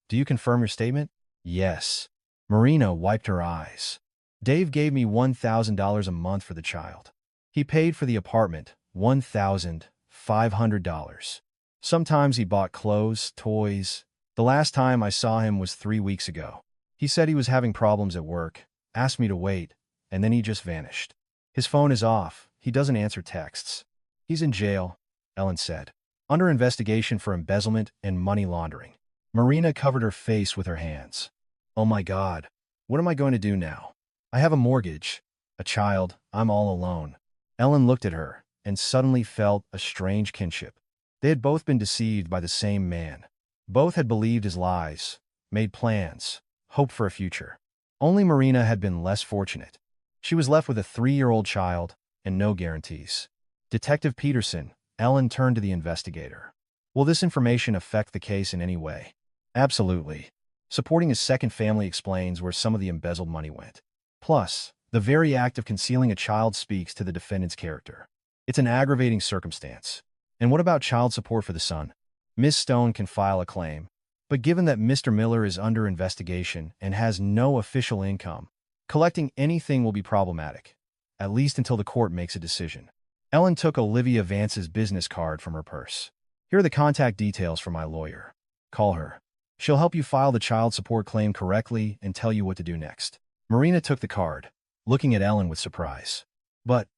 do you confirm your statement? Yes. Marina wiped her eyes. Dave gave me $1,000 a month for the child. He paid for the apartment, $1,500. Sometimes he bought clothes, toys. The last time I saw him was 3 weeks ago. He said he was having problems at work, asked me to wait, and then he just vanished. His phone is off. He doesn't answer texts. He's in jail, Ellen said, under investigation for embezzlement and money laundering. Marina covered her face with her hands. Oh my God, what am I going to do now? I have a mortgage, a child, I'm all alone. Ellen looked at her and suddenly felt a strange kinship. They had both been deceived by the same man. Both had believed his lies, made plans, hoped for a future. Only Marina had been less fortunate. She was left with a 3-year-old child and no guarantees. Detective Peterson, Ellen turned to the investigator. Will this information affect the case in any way? Absolutely. Supporting his second family explains where some of the embezzled money went. Plus, the very act of concealing a child speaks to the defendant's character. It's an aggravating circumstance. And what about child support for the son? Ms. Stone can file a claim, but given that Mr. Miller is under investigation and has no official income, collecting anything will be problematic, at least until the court makes a decision. Ellen took Olivia Vance's business card from her purse. Here are the contact details for my lawyer. Call her. She'll help you file the child support claim correctly and tell you what to do next. Marina took the card, looking at Ellen with surprise. But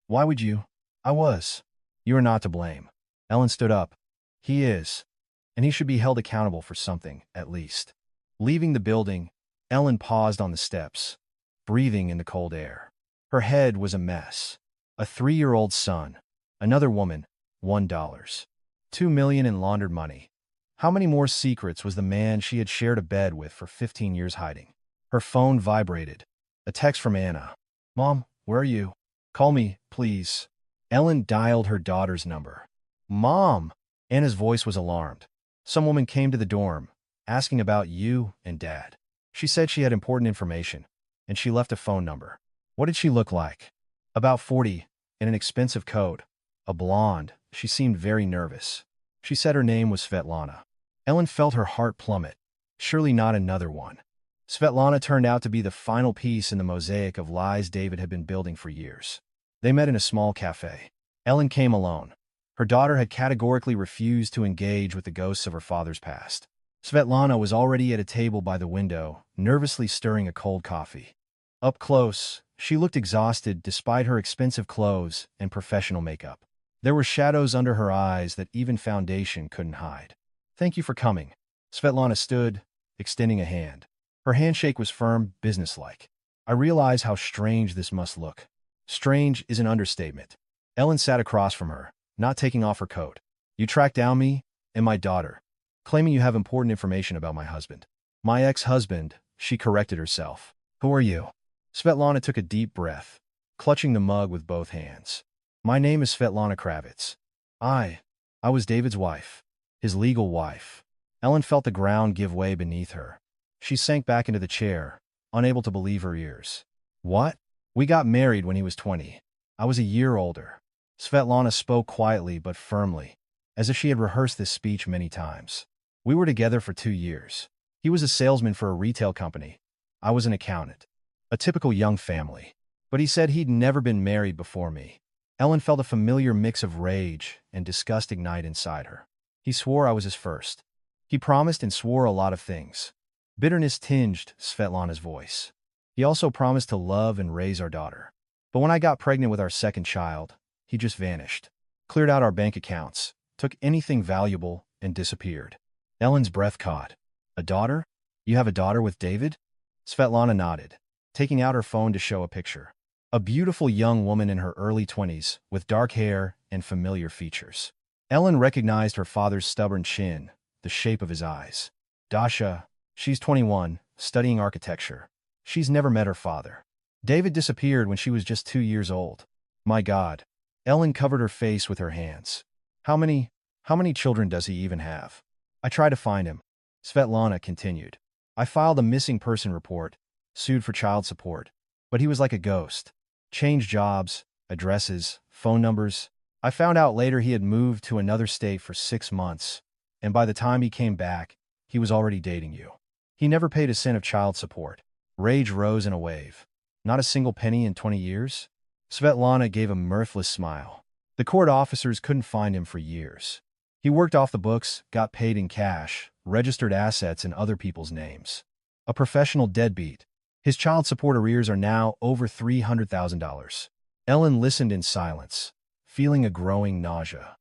why would you? I was. You are not to blame. Ellen stood up. He is. And he should be held accountable for something, at least. Leaving the building, Ellen paused on the steps, breathing in the cold air. Her head was a mess. A 3-year-old son. Another woman. $1. $2 million in laundered money. How many more secrets was the man she had shared a bed with for 15 years hiding? Her phone vibrated. A text from Anna. Mom, where are you? Call me, please. Ellen dialed her daughter's number. Mom! Anna's voice was alarmed. Some woman came to the dorm, asking about you and Dad. She said she had important information, and she left a phone number. What did she look like? About 40, in an expensive coat. A blonde. She seemed very nervous. She said her name was Svetlana. Ellen felt her heart plummet. Surely not another one. Svetlana turned out to be the final piece in the mosaic of lies David had been building for years. They met in a small cafe. Ellen came alone. Her daughter had categorically refused to engage with the ghosts of her father's past. Svetlana was already at a table by the window, nervously stirring a cold coffee. Up close, she looked exhausted despite her expensive clothes and professional makeup. There were shadows under her eyes that even foundation couldn't hide. Thank you for coming. Svetlana stood, extending a hand. Her handshake was firm, businesslike. I realize how strange this must look. Strange is an understatement. Ellen sat across from her, not taking off her coat. You tracked down me and my daughter, claiming you have important information about my husband. My ex-husband, she corrected herself. Who are you? Svetlana took a deep breath, clutching the mug with both hands. My name is Svetlana Kravitz. I was David's wife, his legal wife. Ellen felt the ground give way beneath her. She sank back into the chair, unable to believe her ears. What? We got married when he was 20. I was a year older. Svetlana spoke quietly but firmly, as if she had rehearsed this speech many times. We were together for 2 years. He was a salesman for a retail company. I was an accountant. A typical young family. But he said he'd never been married before me. Ellen felt a familiar mix of rage and disgust ignite inside her. He swore I was his first. He promised and swore a lot of things. Bitterness tinged Svetlana's voice. He also promised to love and raise our daughter. But when I got pregnant with our second child, he just vanished. Cleared out our bank accounts, took anything valuable, and disappeared. Ellen's breath caught. A daughter? You have a daughter with David? Svetlana nodded, taking out her phone to show a picture. A beautiful young woman in her early 20s, with dark hair and familiar features. Ellen recognized her father's stubborn chin, the shape of his eyes. Dasha, she's 21, studying architecture. She's never met her father. David disappeared when she was just 2 years old. My God. Ellen covered her face with her hands. How many children does he even have? I tried to find him. Svetlana continued. I filed a missing person report, sued for child support. But he was like a ghost. Changed jobs, addresses, phone numbers. I found out later he had moved to another state for 6 months, and by the time he came back, he was already dating you. He never paid a cent of child support. Rage rose in a wave. Not a single penny in 20 years? Svetlana gave a mirthless smile. The court officers couldn't find him for years. He worked off the books, got paid in cash, registered assets in other people's names. A professional deadbeat. His child support arrears are now over $300,000. Ellen listened in silence, feeling a growing nausea.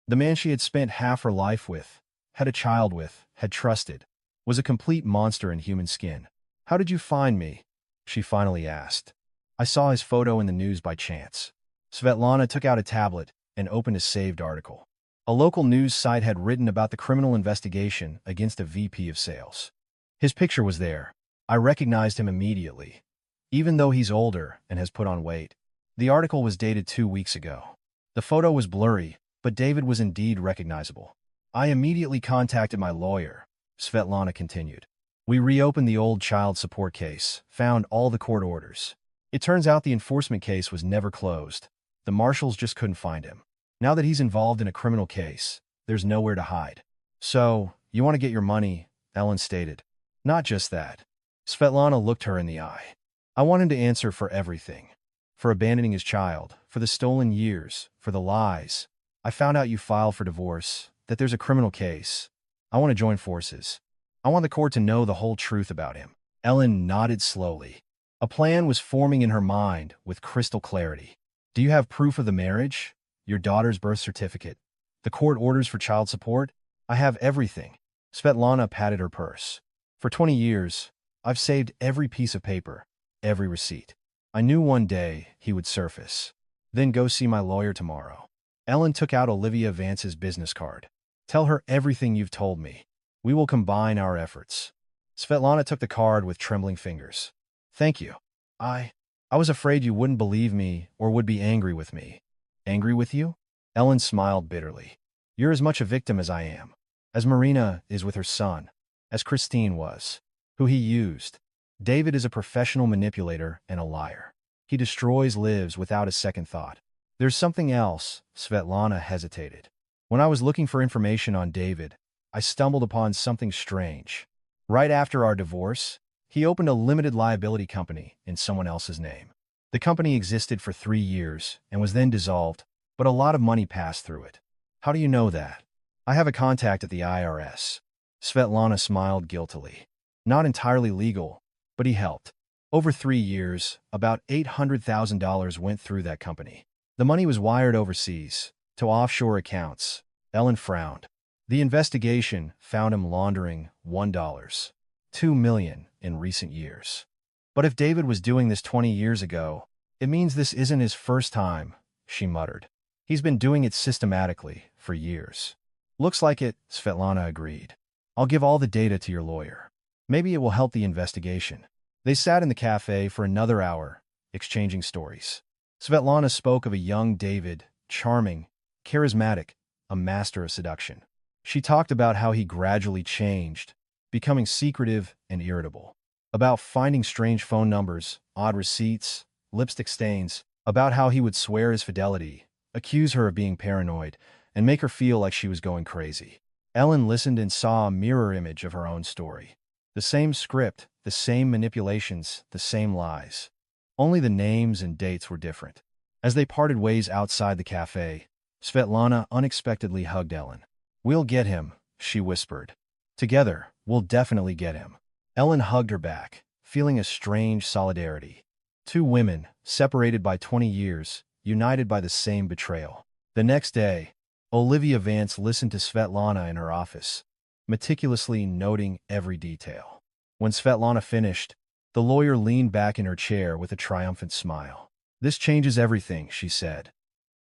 The man she had spent half her life with, had a child with, had trusted, was a complete monster in human skin. How did you find me? She finally asked. I saw his photo in the news by chance. Svetlana took out a tablet and opened a saved article. A local news site had written about the criminal investigation against a VP of sales. His picture was there. I recognized him immediately, even though he's older and has put on weight. The article was dated 2 weeks ago. The photo was blurry, but David was indeed recognizable. I immediately contacted my lawyer, Svetlana continued. We reopened the old child support case, found all the court orders. It turns out the enforcement case was never closed. The marshals just couldn't find him. Now that he's involved in a criminal case, there's nowhere to hide. So, you want to get your money, Ellen stated. Not just that. Svetlana looked her in the eye. I want him to answer for everything. For abandoning his child, for the stolen years, for the lies. I found out you filed for divorce, that there's a criminal case. I want to join forces. I want the court to know the whole truth about him. Ellen nodded slowly. A plan was forming in her mind with crystal clarity. Do you have proof of the marriage? Your daughter's birth certificate? The court orders for child support? I have everything. Svetlana patted her purse. For 20 years, I've saved every piece of paper, every receipt. I knew one day he would surface. Then go see my lawyer tomorrow. Ellen took out Olivia Vance's business card. Tell her everything you've told me. We will combine our efforts. Svetlana took the card with trembling fingers. Thank you. I was afraid you wouldn't believe me or would be angry with me. Angry with you? Ellen smiled bitterly. You're as much a victim as I am. As Marina is with her son. As Christine was. Who he used. David is a professional manipulator and a liar. He destroys lives without a second thought. There's something else, Svetlana hesitated. When I was looking for information on David, I stumbled upon something strange. Right after our divorce, he opened a limited liability company in someone else's name. The company existed for 3 years and was then dissolved, but a lot of money passed through it. How do you know that? I have a contact at the IRS. Svetlana smiled guiltily. Not entirely legal, but he helped. Over 3 years, about $800,000 went through that company. The money was wired overseas, to offshore accounts. Ellen frowned. The investigation found him laundering $2 million in recent years. But if David was doing this 20 years ago, it means this isn't his first time, she muttered. He's been doing it systematically for years. Looks like it, Svetlana agreed. I'll give all the data to your lawyer. Maybe it will help the investigation. They sat in the cafe for another hour, exchanging stories. Svetlana spoke of a young David, charming, charismatic, a master of seduction. She talked about how he gradually changed, becoming secretive and irritable. About finding strange phone numbers, odd receipts, lipstick stains. About how he would swear his fidelity, accuse her of being paranoid, and make her feel like she was going crazy. Ellen listened and saw a mirror image of her own story. The same script, the same manipulations, the same lies. Only the names and dates were different. As they parted ways outside the cafe, Svetlana unexpectedly hugged Ellen. "We'll get him," she whispered. "Together, we'll definitely get him." Ellen hugged her back, feeling a strange solidarity. Two women, separated by 20 years, united by the same betrayal. The next day, Olivia Vance listened to Svetlana in her office, meticulously noting every detail. When Svetlana finished, the lawyer leaned back in her chair with a triumphant smile. "This changes everything," she said.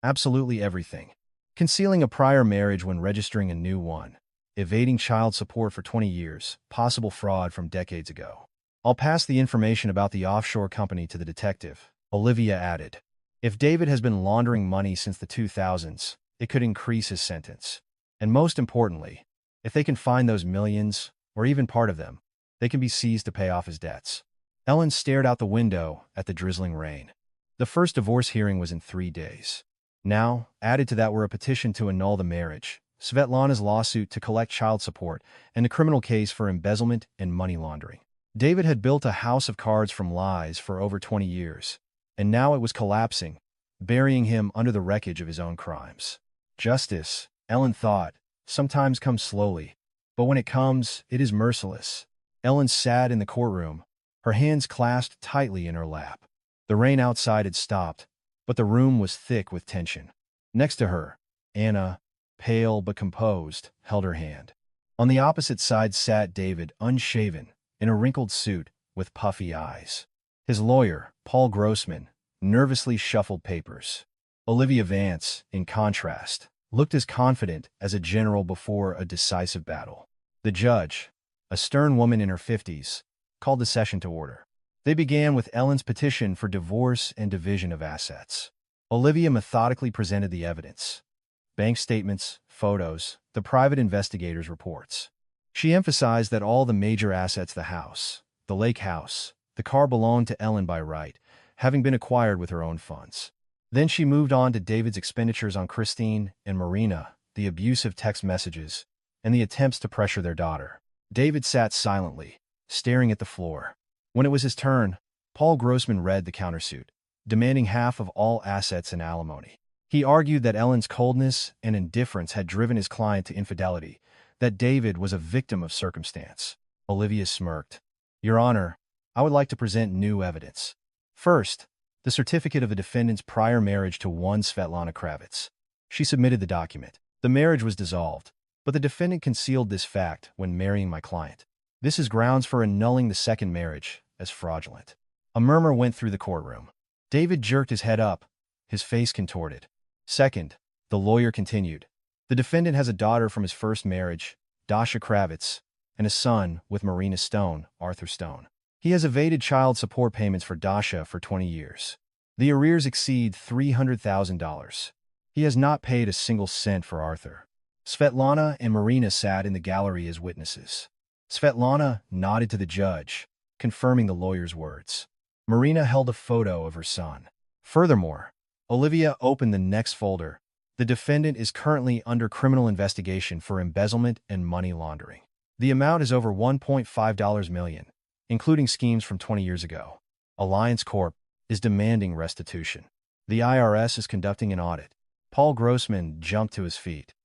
"Absolutely everything. Concealing a prior marriage when registering a new one. Evading child support for 20 years, possible fraud from decades ago. I'll pass the information about the offshore company to the detective," Olivia added. "If David has been laundering money since the 2000s, it could increase his sentence. And most importantly, if they can find those millions, or even part of them, they can be seized to pay off his debts." Ellen stared out the window at the drizzling rain. The first divorce hearing was in 3 days. Now, added to that were a petition to annul the marriage, Svetlana's lawsuit to collect child support, and a criminal case for embezzlement and money laundering. David had built a house of cards from lies for over 20 years, and now it was collapsing, burying him under the wreckage of his own crimes. Justice, Ellen thought, sometimes comes slowly, but when it comes, it is merciless. Ellen sat in the courtroom, her hands clasped tightly in her lap. The rain outside had stopped, but the room was thick with tension. Next to her, Anna, pale but composed, held her hand. On the opposite side sat David, unshaven, in a wrinkled suit, with puffy eyes. His lawyer, Paul Grossman, nervously shuffled papers. Olivia Vance, in contrast, looked as confident as a general before a decisive battle. The judge, a stern woman in her 50s, called the session to order. They began with Ellen's petition for divorce and division of assets. Olivia methodically presented the evidence: bank statements, photos, the private investigator's reports. She emphasized that all the major assets, the house, the lake house, the car, belonged to Ellen by right, having been acquired with her own funds. Then she moved on to David's expenditures on Christine and Marina, the abusive text messages, and the attempts to pressure their daughter. David sat silently, staring at the floor. When it was his turn, Paul Grossman read the countersuit, demanding half of all assets and alimony. He argued that Ellen's coldness and indifference had driven his client to infidelity, that David was a victim of circumstance. Olivia smirked. "Your Honor, I would like to present new evidence. First, the certificate of the defendant's prior marriage to one Svetlana Kravitz." She submitted the document. "The marriage was dissolved, but the defendant concealed this fact when marrying my client. This is grounds for annulling the second marriage as fraudulent." A murmur went through the courtroom. David jerked his head up, his face contorted. "Second," the lawyer continued, "the defendant has a daughter from his first marriage, Dasha Kravitz, and a son with Marina Stone, Arthur Stone. He has evaded child support payments for Dasha for 20 years. The arrears exceed $300,000. He has not paid a single cent for Arthur." Svetlana and Marina sat in the gallery as witnesses. Svetlana nodded to the judge, confirming the lawyer's words. Marina held a photo of her son. Furthermore, Olivia opened the next folder. "The defendant is currently under criminal investigation for embezzlement and money laundering. The amount is over $1.5 million, including schemes from 20 years ago. Alliance Corp. is demanding restitution. The IRS is conducting an audit." Paul Grossman jumped to his feet.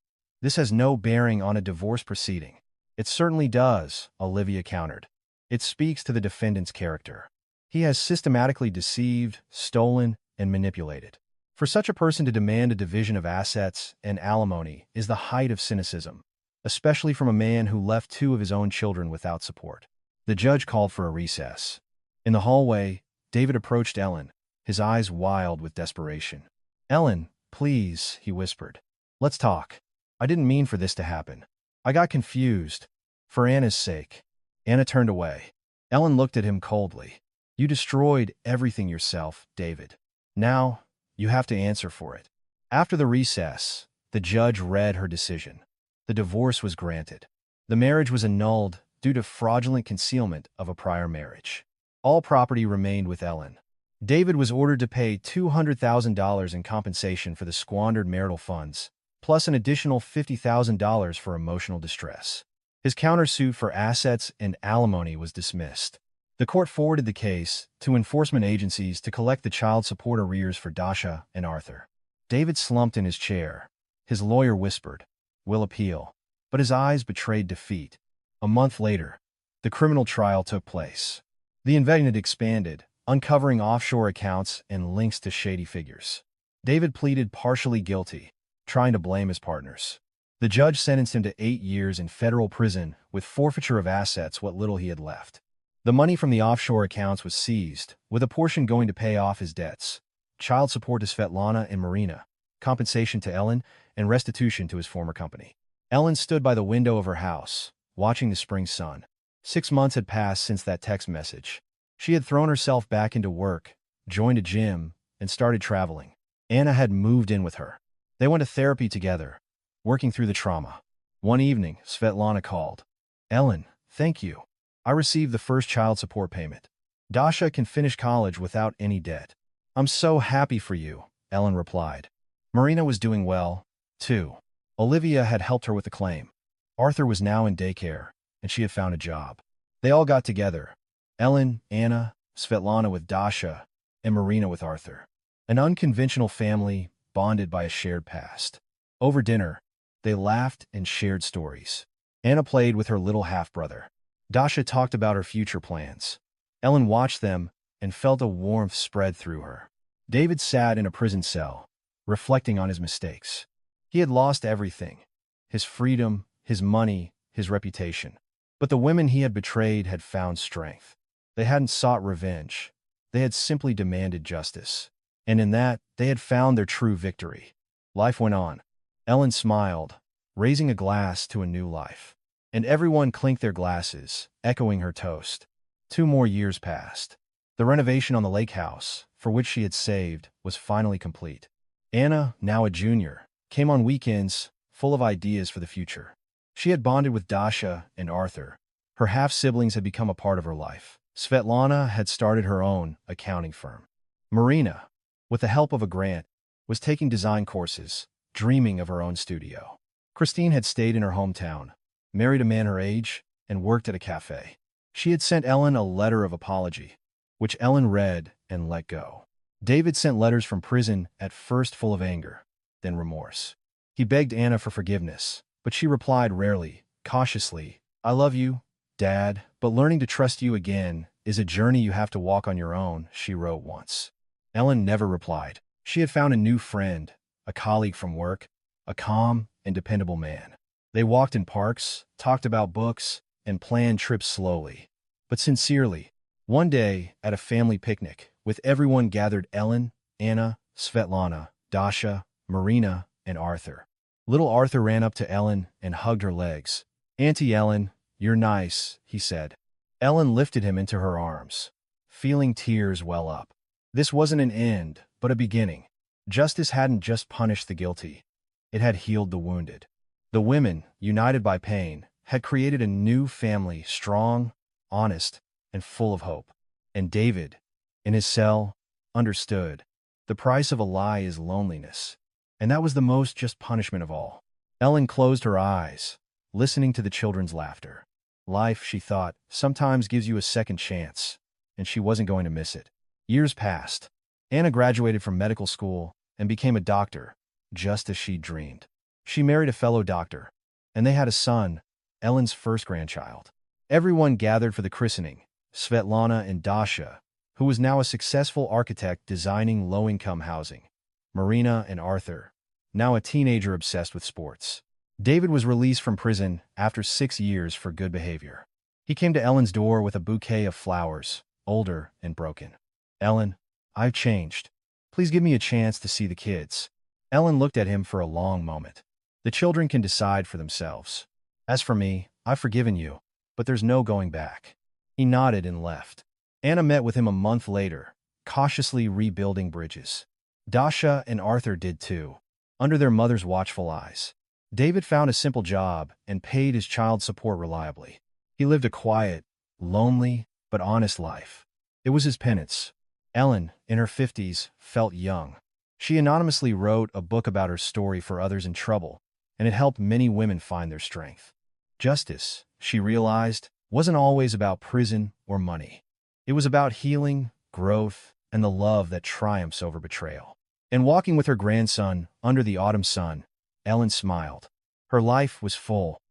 "This has no bearing on a divorce proceeding." "It certainly does," Olivia countered. "It speaks to the defendant's character. He has systematically deceived, stolen, and manipulated. For such a person to demand a division of assets and alimony is the height of cynicism, especially from a man who left 2 of his own children without support." The judge called for a recess. In the hallway, David approached Ellen, his eyes wild with desperation. "Ellen, please," he whispered. "Let's talk. I didn't mean for this to happen. I got confused. For Anna's sake." Anna turned away. Ellen looked at him coldly. "You destroyed everything yourself, David. Now, you have to answer for it." After the recess, the judge read her decision. The divorce was granted. The marriage was annulled due to fraudulent concealment of a prior marriage. All property remained with Ellen. David was ordered to pay $200,000 in compensation for the squandered marital funds, plus an additional $50,000 for emotional distress. His countersuit for assets and alimony was dismissed. The court forwarded the case to enforcement agencies to collect the child support arrears for Dasha and Arthur. David slumped in his chair. His lawyer whispered, "We'll appeal." But his eyes betrayed defeat. A month later, the criminal trial took place. The indictment expanded, uncovering offshore accounts and links to shady figures. David pleaded partially guilty, trying to blame his partners. The judge sentenced him to 8 years in federal prison with forfeiture of assets, what little he had left. The money from the offshore accounts was seized, with a portion going to pay off his debts, child support to Svetlana and Marina, compensation to Ellen, and restitution to his former company. Ellen stood by the window of her house, watching the spring sun. 6 months had passed since that text message. She had thrown herself back into work, joined a gym, and started traveling. Anna had moved in with her. They went to therapy together, working through the trauma. One evening, Svetlana called. "Ellen, thank you. I received the first child support payment. Dasha can finish college without any debt." "I'm so happy for you," Ellen replied. Marina was doing well, too. Olivia had helped her with the claim. Arthur was now in daycare, and she had found a job. They all got together. Ellen, Anna, Svetlana with Dasha, and Marina with Arthur. An unconventional family bonded by a shared past. Over dinner, they laughed and shared stories. Anna played with her little half-brother. Dasha talked about her future plans. Ellen watched them and felt a warmth spread through her. David sat in a prison cell, reflecting on his mistakes. He had lost everything: his freedom, his money, his reputation. But the women he had betrayed had found strength. They hadn't sought revenge. They had simply demanded justice. And in that, they had found their true victory. Life went on. Ellen smiled, raising a glass to a new life. And everyone clinked their glasses, echoing her toast. 2 more years passed. The renovation on the lake house, for which she had saved, was finally complete. Anna, now a junior, came on weekends, full of ideas for the future. She had bonded with Dasha and Arthur. Her half-siblings had become a part of her life. Svetlana had started her own accounting firm. Marina, with the help of a grant, was taking design courses, dreaming of her own studio. Christine had stayed in her hometown, married a man her age, and worked at a cafe. She had sent Ellen a letter of apology, which Ellen read and let go. David sent letters from prison, at first full of anger, then remorse. He begged Anna for forgiveness, but she replied rarely, cautiously, "I love you, Dad, but learning to trust you again is a journey you have to walk on your own," she wrote once. Ellen never replied. She had found a new friend, a colleague from work, a calm and dependable man. They walked in parks, talked about books, and planned trips slowly, but sincerely. One day, at a family picnic, with everyone gathered: Ellen, Anna, Svetlana, Dasha, Marina, and Arthur. Little Arthur ran up to Ellen and hugged her legs. "Auntie Ellen, you're nice," he said. Ellen lifted him into her arms, feeling tears well up. This wasn't an end, but a beginning. Justice hadn't just punished the guilty. It had healed the wounded. The women, united by pain, had created a new family, strong, honest, and full of hope. And David, in his cell, understood. The price of a lie is loneliness. And that was the most just punishment of all. Ellen closed her eyes, listening to the children's laughter. Life, she thought, sometimes gives you a second chance, and she wasn't going to miss it. Years passed. Anna graduated from medical school and became a doctor, just as she dreamed. She married a fellow doctor, and they had a son, Ellen's first grandchild. Everyone gathered for the christening: Svetlana and Dasha, who was now a successful architect designing low-income housing; Marina and Arthur, now a teenager obsessed with sports. David was released from prison after 6 years for good behavior. He came to Ellen's door with a bouquet of flowers, older and broken. "Ellen, I've changed. Please give me a chance to see the kids." Ellen looked at him for a long moment. "The children can decide for themselves. As for me, I've forgiven you, but there's no going back." He nodded and left. Anna met with him a month later, cautiously rebuilding bridges. Dasha and Arthur did too, under their mother's watchful eyes. David found a simple job and paid his child support reliably. He lived a quiet, lonely, but honest life. It was his penance. Ellen, in her 50s, felt young. She anonymously wrote a book about her story for others in trouble, and it helped many women find their strength. Justice, she realized, wasn't always about prison or money. It was about healing, growth, and the love that triumphs over betrayal. And walking with her grandson under the autumn sun, Ellen smiled. Her life was full,